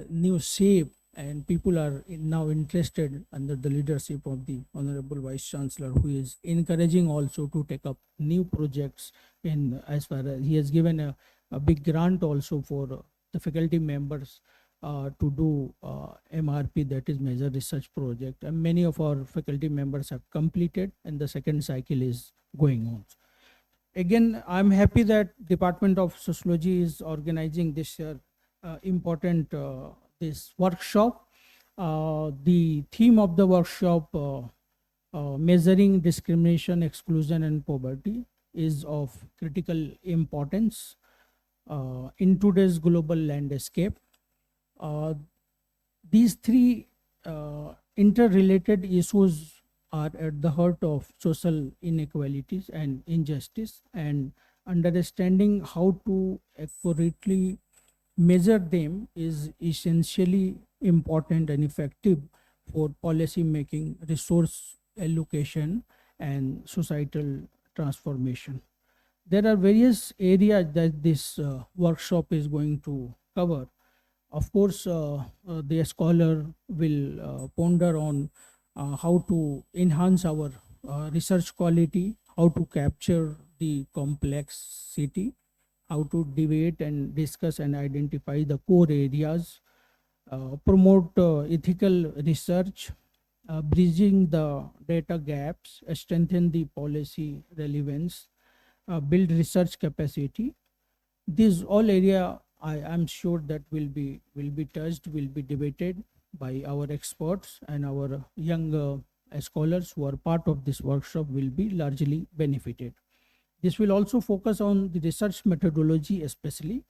new shape, and people are now interested under the leadership of the Honorable Vice Chancellor, who is encouraging also to take up new projects. In as far as he has given a big grant also for the faculty members to do MRP, that is Major Research Project, and many of our faculty members have completed, and the second cycle is going on. Again, I'm happy that Department of Sociology is organizing this year important this workshop. The theme of the workshop, measuring discrimination, exclusion, and poverty, is of critical importance in today's global landscape. These three interrelated issues are at the heart of social inequalities and injustice, and understanding how to accurately measure them is essentially important and effective for policy making, resource allocation, and societal transformation. There are various areas that this workshop is going to cover. Of course, the scholar will ponder on how to enhance our research quality, how to capture the complexity, how to debate and discuss and identify the core areas, promote ethical research, bridging the data gaps, strengthen the policy relevance, build research capacity. These all area I am sure that will be touched, will be debated by our experts, and our young scholars who are part of this workshop will be largely benefited. This will also focus on the research methodology especially,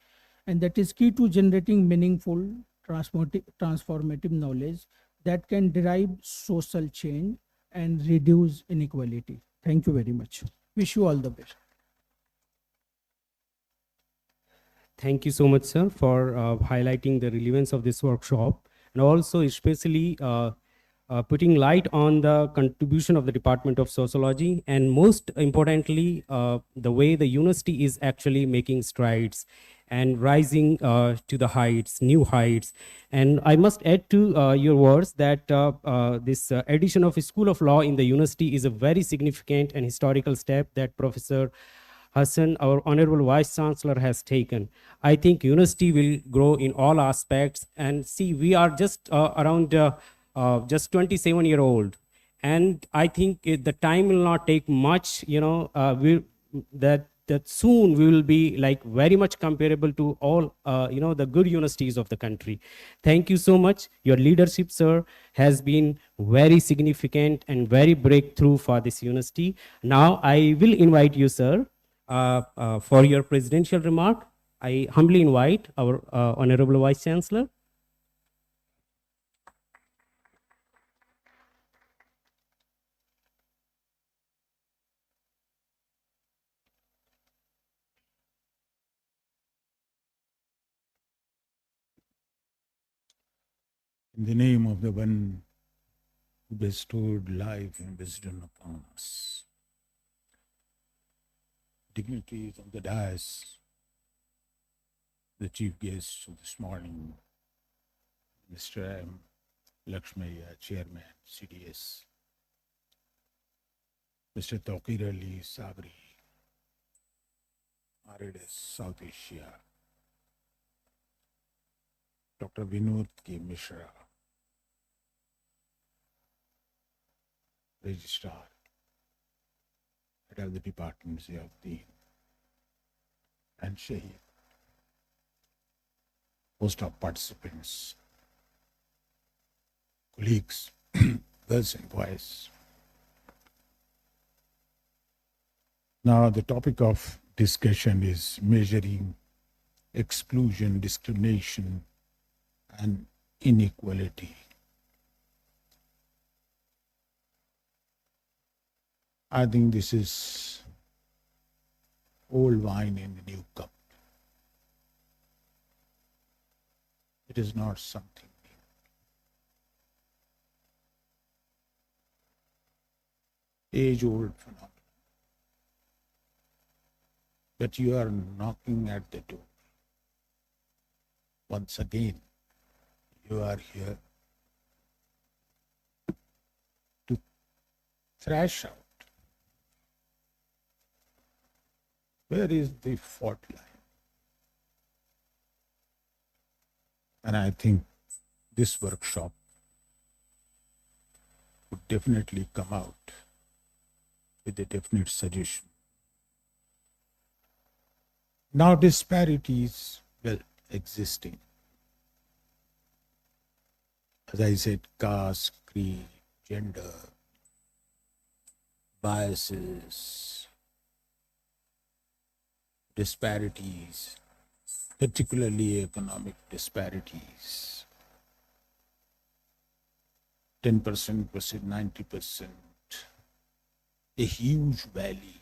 and that is key to generating meaningful transformative knowledge that can drive social change and reduce inequality. Thank you very much. Wish you all the best. Thank you so much, sir, for highlighting the relevance of this workshop, and also especially putting light on the contribution of the Department of Sociology, and most importantly, the way the university is actually making strides and rising to the heights, new heights. And I must add to your words that this addition of a School of Law in the university is a very significant and historical step that Professor Hassan, our Honorable Vice Chancellor, has taken. I think university will grow in all aspects. And see, we are just around just 27-year-old. And I think the time will not take much, that soon we will be like very much comparable to all, the good universities of the country. Thank you so much. Your leadership, sir, has been very significant and very breakthrough for this university. Now I will invite you, sir, for your presidential remark. I humbly invite our Honorable Vice Chancellor. In the name of the one who bestowed life and wisdom upon us, dignitaries of the dais, the chief guests of this morning, Mr. Laxmaiah, Chairman, CDS, Mr. Tauqueer Ali Sabri, RDS South Asia, Dr. Vinod K. Mishra, Registrar, Head of the Department, Ziyauddin, and Shahid, host of participants, colleagues, girls and boys. Now, the topic of discussion is measuring exclusion, discrimination, and inequality. I think this is old wine in a new cup. It is not something new. Age-old phenomenon. But you are knocking at the door. Once again, you are here to thrash out where is the fault line. And I think this workshop would definitely come out with a definite suggestion. Now, disparities, well, existing. As I said, caste, creed, gender, biases, disparities, particularly economic disparities. 10% versus 90%, a huge valley.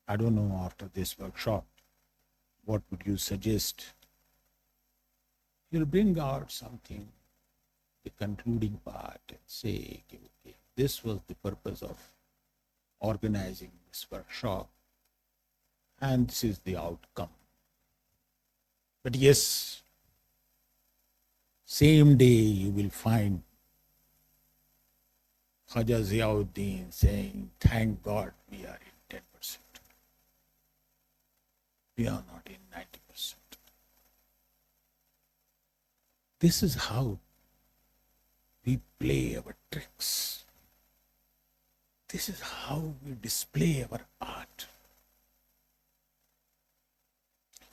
I don't know, after this workshop, what would you suggest? You'll bring out something, the concluding part, and say, okay, this was the purpose of organizing this workshop, and this is the outcome. But yes, same day you will find Khaja Ziyauddin saying, thank God we are in 10%. We are not in 90%. This is how we play our tricks. This is how we display our art.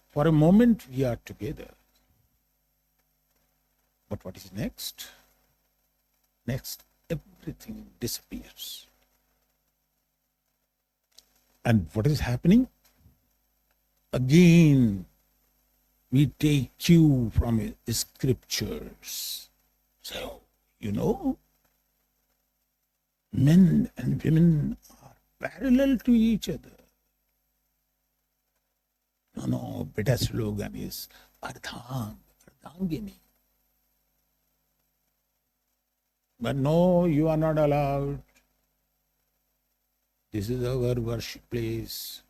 For a moment we are together. But what is next? Next, everything disappears. And what is happening? Again, we take cue from scriptures. So, men and women are parallel to each other. No, better slogan is Ardhang, Ardhangini. But no, you are not allowed. This is our worship place.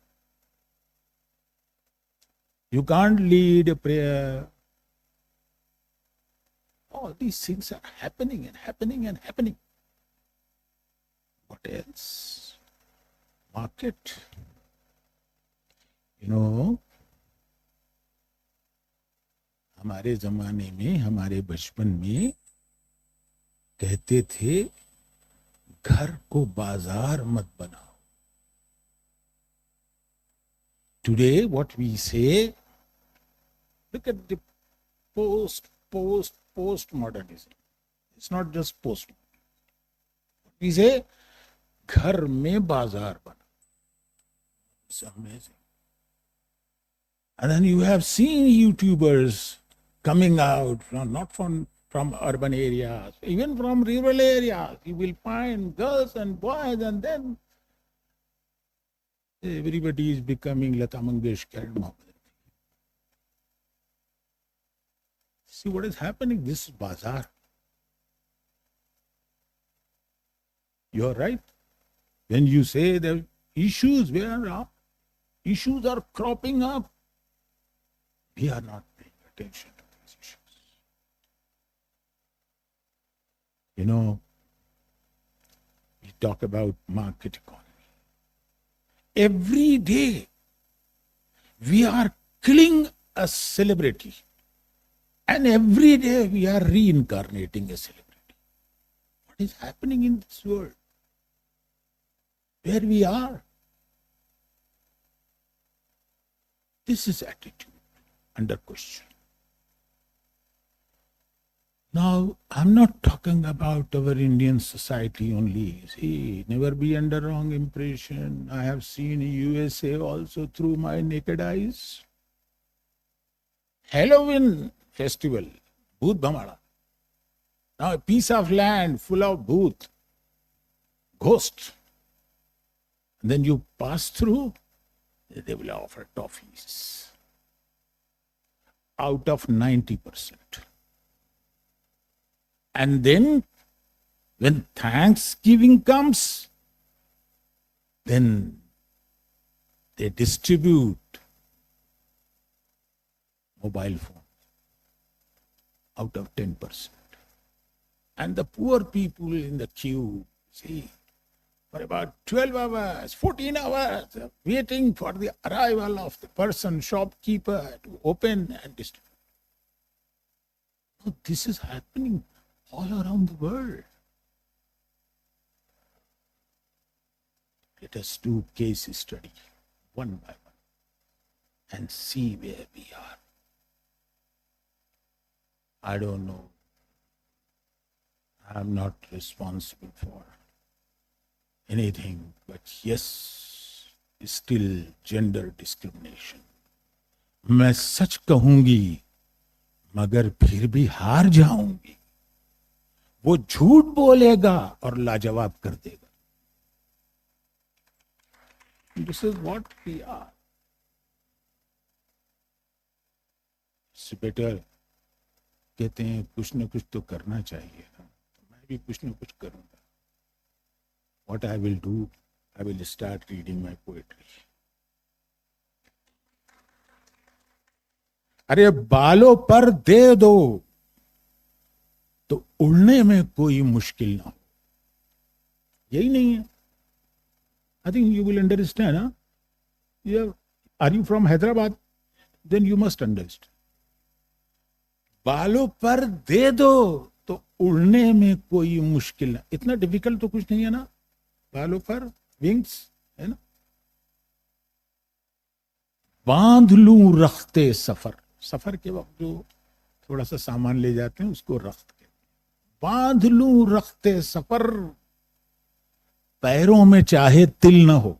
You can't lead a prayer. All these things are happening and happening and happening. What else? Market. You know, हमारे जमाने में, हमारे बचपन में कहते थे घर को बाजार मत बनाओ. Today what we say, look at the postmodernism. It's not just post. We say घर में बाजार बनाओ. It's amazing. And then you have seen YouTubers coming out not from urban areas, even from rural areas. You will find girls and boys, and then everybody is becoming Lata Mangeshkar and Mohammed. See what is happening? This is bazaar. You are right. When you say the issues, issues are cropping up. We are not paying attention to these issues. You know, we talk about market economy. Every day, we are killing a celebrity. And every day, we are reincarnating a celebrity. What is happening in this world? Where we are? This is attitude under question. Now, I'm not talking about our Indian society only. See, never be under wrong impression. I have seen USA also through my naked eyes. Halloween festival, Bhoot Bhamara. Now a piece of land full of bhoot, ghost. And then you pass through, they will offer toffees. Out of 90%. And then when Thanksgiving comes, then they distribute mobile phone out of 10%. And the poor people in the queue, see, for about 12 hours, 14 hours, waiting for the arrival of the person, shopkeeper, to open and distribute. So this is happening all around the world. Let us do case study, one by one, and see where we are. I don't know. I'm not responsible for anything, but yes, still gender discrimination. मैं सच कहूंगी, मगर फिर भी हार जाऊंगी. वो झूठ बोलेगा और लाजवाब कर देगा. This is what we are. It's better. कहते हैं कुछ न कुछ तो करना चाहिए ना. मैं भी कुछ न कुछ करूंगा. What I will do, I will start reading my poetry. अरे बालों पर दे दो तो उड़ने में कोई मुश्किल ना हो. यही नहीं है. I think you will understand, huh? Yeah. Are you from Hyderabad? Then you must understand. बालों पर दे दो तो उड़ने में कोई मुश्किल ना. इतना डिफिकल्ट तो कुछ नहीं है ना. बालों पर विंग्स है ना. बांध लूं रखते सफर. सफर के वक्त जो थोड़ा सा सामान ले जाते हैं उसको रख्त के. बांध लूं रखते सफर, पैरों में चाहे तिल ना हो.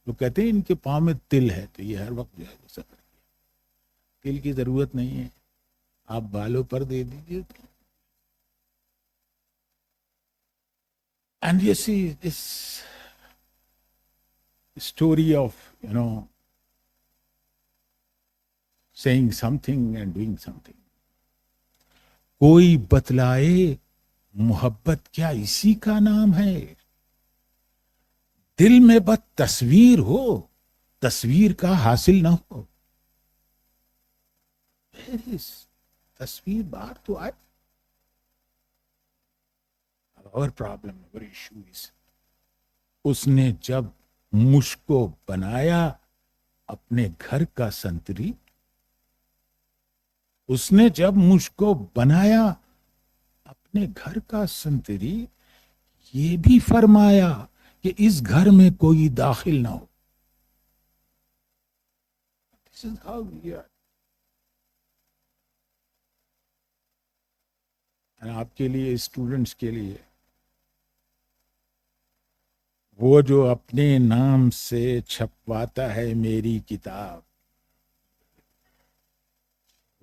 लोग कहते हैं इनके पांव में तिल है, तो ये हर वक्त जो है वो सफर किया. तिल की जरूरत नहीं है, आप बालों पर दे दीजिए. And you see this story of, saying something and doing something. कोई बतलाए मोहब्बत क्या इसी का नाम है. दिल में बस तस्वीर हो, तस्वीर का हासिल ना हो. Where is तस्वीर बाहर तो आए. Our problem, our issue is, उसने जब मुझको बनाया अपने घर का संतरी, उसने जब मुझको बनाया अपने घर का संतरी, ये भी फरमाया कि इस घर में कोई दाखिल ना हो. This is how we are. और आपके लिए, स्टूडेंट्स के लिए, वो जो अपने नाम से छपवाता है मेरी किताब,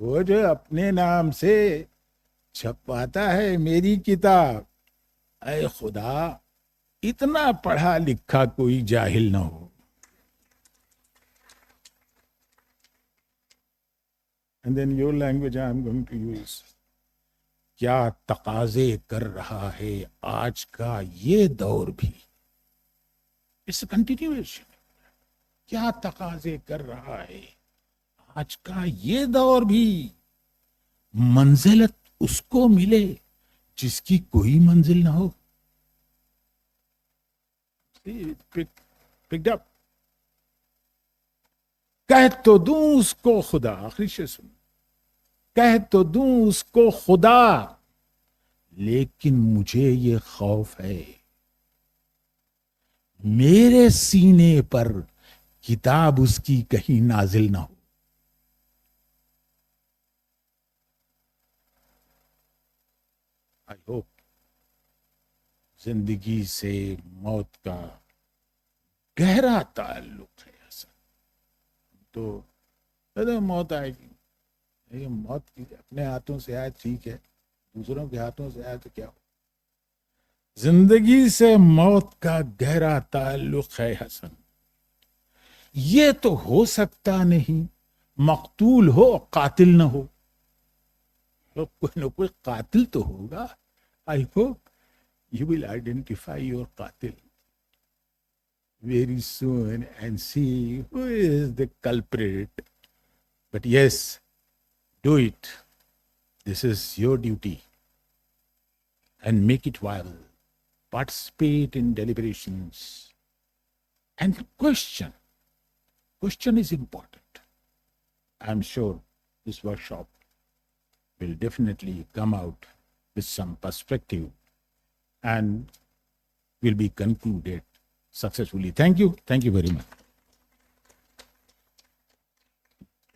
वो जो अपने नाम से छपवाता है मेरी किताब, ऐ खुदा इतना पढ़ा लिखा कोई जाहिल ना हो. And then your language I am going to use. क्या तकाजे कर रहा है आज का ये दौर भी. It's continuation. क्या तकाजे कर रहा है आज का ये दौर भी. मंजिलत उसको मिले जिसकी कोई मंजिल ना हो. Picked up. कह तो दूं उसको खुदा, आखिरी शेर सुन. कह तो दूं उसको खुदा, लेकिन मुझे ये खौफ है मेरे सीने पर किताब उसकी कहीं नाजिल ना हो. आई होप जिंदगी से मौत का गहरा ताल्लुक है ऐसा. तो मौत आएगी, ये मौत अपने हाथों से आए ठीक है, दूसरों के हाथों से आए तो क्या हो. जिंदगी से मौत का गहरा ताल्लुक है हसन. ये तो हो सकता नहीं मकतूल हो कातिल न हो. तो कोई न कोई कातिल तो होगा. I hope you will identify your qatil very soon and see who is the culprit. But yes, do it. This is your duty. And make it viable. Participate in deliberations. And question. Question is important. I'm sure this workshop will definitely come out with some perspective and will be concluded successfully. Thank you. Thank you very much.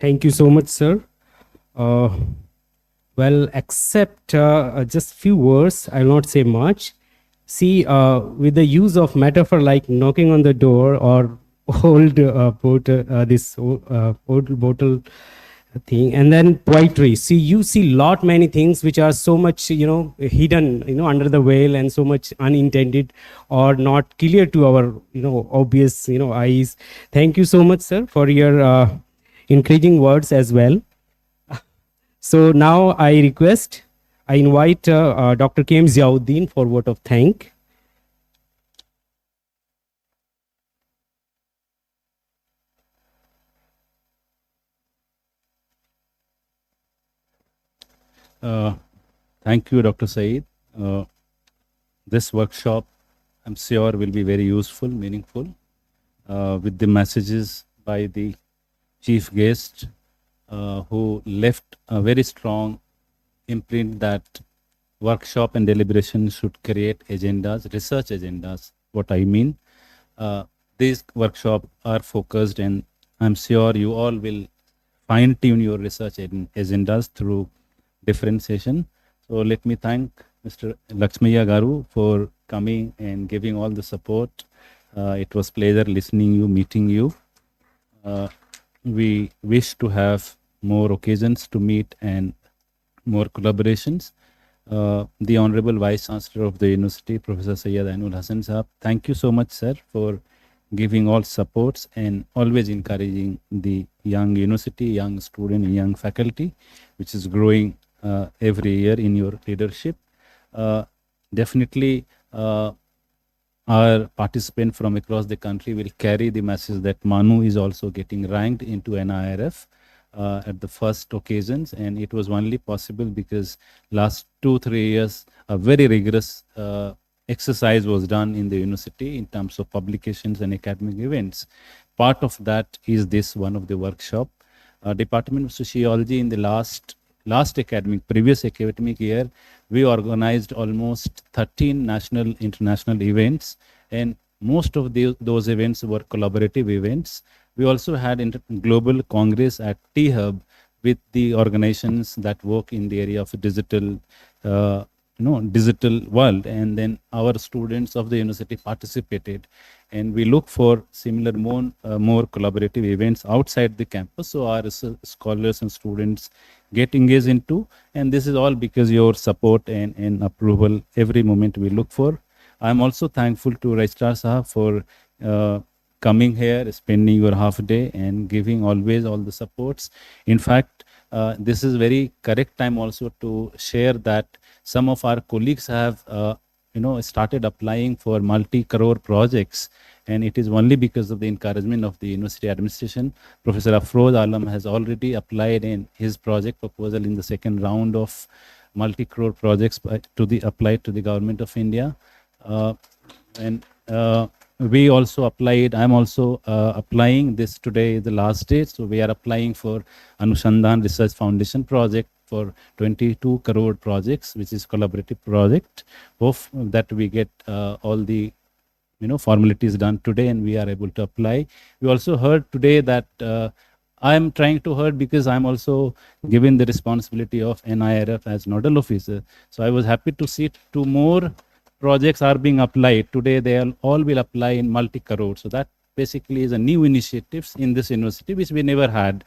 Thank you so much, sir. Well, except just few words, I'll not say much. See, with the use of metaphor like knocking on the door or old bottle, this old bottle thing, and then poetry. See, you see lot many things which are so much, hidden, under the veil, and so much unintended or not clear to our, obvious, eyes. Thank you so much, sir, for your encouraging words as well. So now I invite Dr. K. M. Ziyauddin for vote of thanks. Thank you, Dr. Saeed. This workshop, I'm sure, will be very useful, meaningful, with the messages by the chief guest, who left a very strong imprint that workshop and deliberation should create agendas, research agendas. What I mean, these workshops are focused, and I'm sure you all will fine-tune your research agendas through differentiation. So let me thank Mr. Laxmaiah Garu for coming and giving all the support. It was pleasure listening you, meeting you. We wish to have more occasions to meet and more collaborations. The Honorable Vice Chancellor of the University, Professor Syed Ainul Hasan Sahab, thank you so much, sir, for giving all supports and always encouraging the young university, young student, young faculty, which is growing every year in your leadership. Definitely, our participants from across the country will carry the message that MANUU is also getting ranked into NIRF. at the first occasions, and it was only possible because last 2-3 years a very rigorous exercise was done in the university in terms of publications and academic events. Part of that is this one of the workshop. Department of Sociology in the previous academic year, we organized almost 13 national, international events, and most of those events were collaborative events. We also had global congress at T-Hub with the organizations that work in the area of digital, digital world, and then our students of the university participated, and we look for similar more collaborative events outside the campus, so our scholars and students get engaged into, and this is all because your support and approval every moment we look for. I'm also thankful to Registrar Sahab for coming here, spending your half day and giving always all the supports. In fact, this is very correct time also to share that some of our colleagues have started applying for multi-crore projects, and it is only because of the encouragement of the university administration. Professor Afroz Alam has already applied in his project proposal in the second round of multi-crore projects applied to the government of India. We also applied, I'm also applying this today, the last day. So we are applying for Anushandhan Research Foundation project for 22 crore projects, which is collaborative project. Hope that we get all the formalities done today and we are able to apply. We also heard today that I'm trying to heard because I'm also given the responsibility of NIRF as nodal officer. So I was happy to see 2 more projects are being applied. Today they all will apply in multi-crore. So that basically is a new initiatives in this university, which we never had.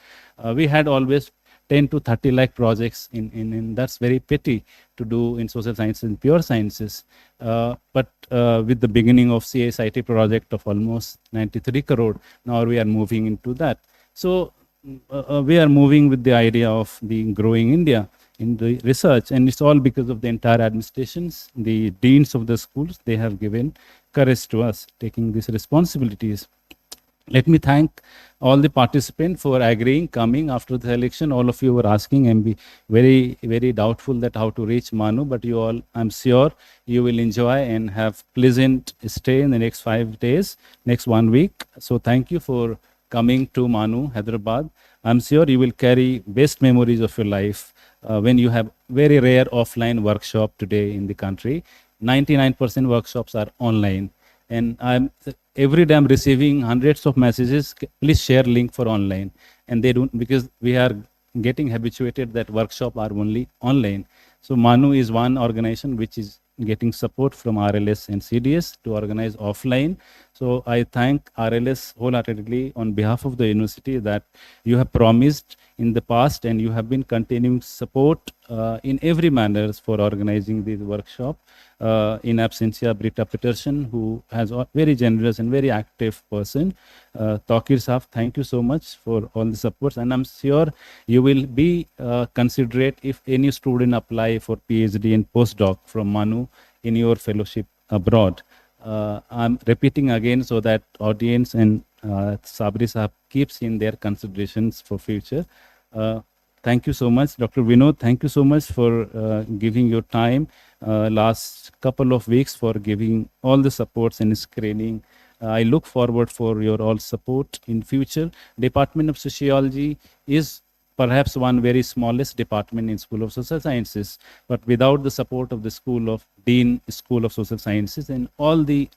We had always 10 to 30 lakh projects in that's very petty to do in social sciences and pure sciences. But with the beginning of CSIT project of almost 93 crore, now we are moving into that. So we are moving with the idea of the growing India in the research, and it's all because of the entire administrations, the deans of the schools. They have given courage to us taking these responsibilities. Let me thank all the participants for agreeing, coming after the election. All of you were asking and be very, very doubtful that how to reach MANUU, but you all, I'm sure you will enjoy and have pleasant stay in the next 5 days, next 1 week. So thank you for coming to MANUU, Hyderabad. I'm sure you will carry best memories of your life when you have very rare offline workshop today in the country. 99% workshops are online, and every day I'm receiving hundreds of messages. Please share link for online, and they don't, because we are getting habituated that workshop are only online. So MANUU is one organization which is getting support from RLS and CDS to organize offline. So I thank RLS wholeheartedly on behalf of the university that you have promised in the past, and you have been continuing support in every manner for organizing this workshop. In absentia, Britta Peterson, who has a very generous and very active person. Tauqueer Sahab, thank you so much for all the supports, and I'm sure you will be considerate if any student apply for PhD and postdoc from MANUU in your fellowship abroad. I'm repeating again so that audience and Sabri Sahab keeps in their considerations for future. Thank you so much, Dr. Vinod. Thank you so much for giving your time last couple of weeks, for giving all the supports and screening. I look forward for your all support in future. Department of Sociology is perhaps one very smallest department in School of Social Sciences, but without the support of the Dean School of Social Sciences and all the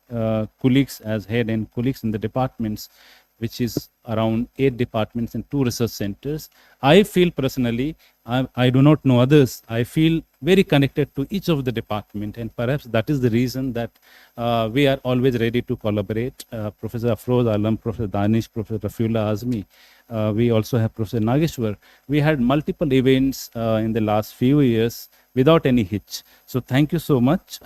colleagues as head and colleagues in the departments, which is around 8 departments and 2 research centers, I feel personally, I do not know others, I feel very connected to each of the department, and perhaps that is the reason that we are always ready to collaborate. Professor Afroz Alam, Professor Danish, Professor Rafiullah Azmi, we also have Professor Nageshwar. We had multiple events in the last few years without any hitch. So thank you so much.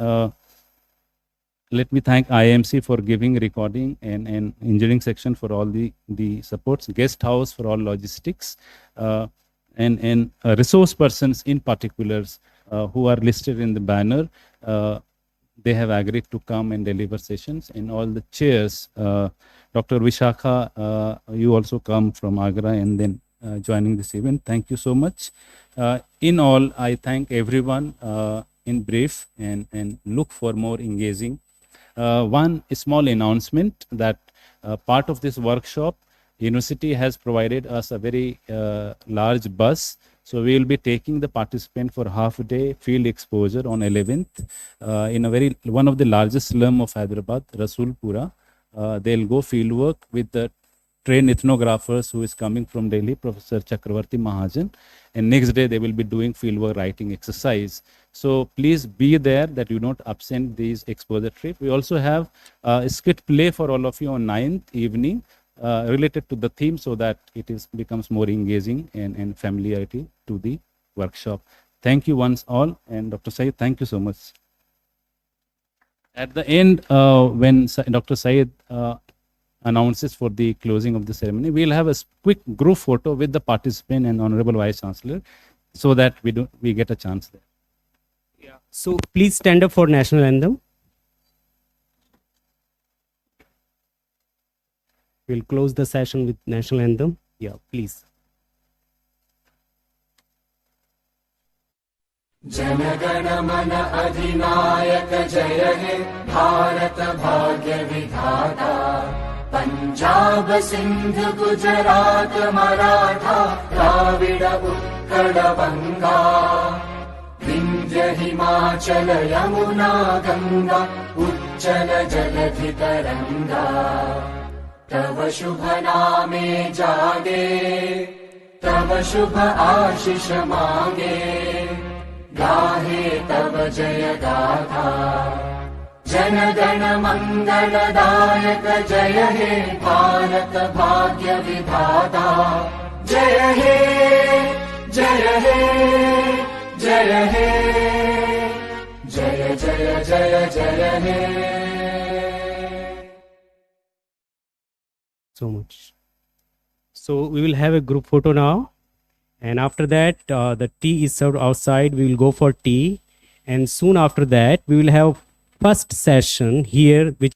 Let me thank IMC for giving recording and engineering section for all the supports, guest house for all logistics, and resource persons in particulars who are listed in the banner. They have agreed to come and deliver sessions, and all the chairs. Dr. Vishakha, you also come from Agra, and then joining this event. Thank you so much. In all, I thank everyone in brief and look for more engaging. One small announcement that part of this workshop, university has provided us a very large bus. So we will be taking the participant for half a day field exposure on 11th in one of the largest slum of Hyderabad, Rasulpura. They'll go field work with the trained ethnographers who is coming from Delhi, Professor Chakravarti Mahajan. And next day they will be doing fieldwork writing exercise. So please be there that you don't absent these exposure trip. We also have a skit play for all of you on 9th evening related to the theme so that it becomes more engaging and familiarity to the workshop. Thank you once all. And Dr. Syed, thank you so much. At the end, when Dr. Syed announces for the closing of the ceremony, we'll have a quick group photo with the participant and Honorable Vice Chancellor so that we get a chance there. Yeah. So please stand up for national anthem. We'll close the session with national anthem. Yeah, please. जनगण मन अधिनायक जय हे भारत भाग्य विधाता पंजाब सिंध गुजरात मराठा द्राविड उत्कल बंगा विंध्य हिमाचल यमुना गंगा उच्चल जलधि तरंगा तव शुभ नामे जागे तव शुभ आशीष मांगे गाहे तव जय गाथा जनगण मंगलदायक जय हे भारत भाग्य विधाता जय हे जय हे जय हे जय जय जय जय हे So much. So we will have a group photo now. And after that, the tea is served outside. We will go for tea. And soon after that, we will have first session here, which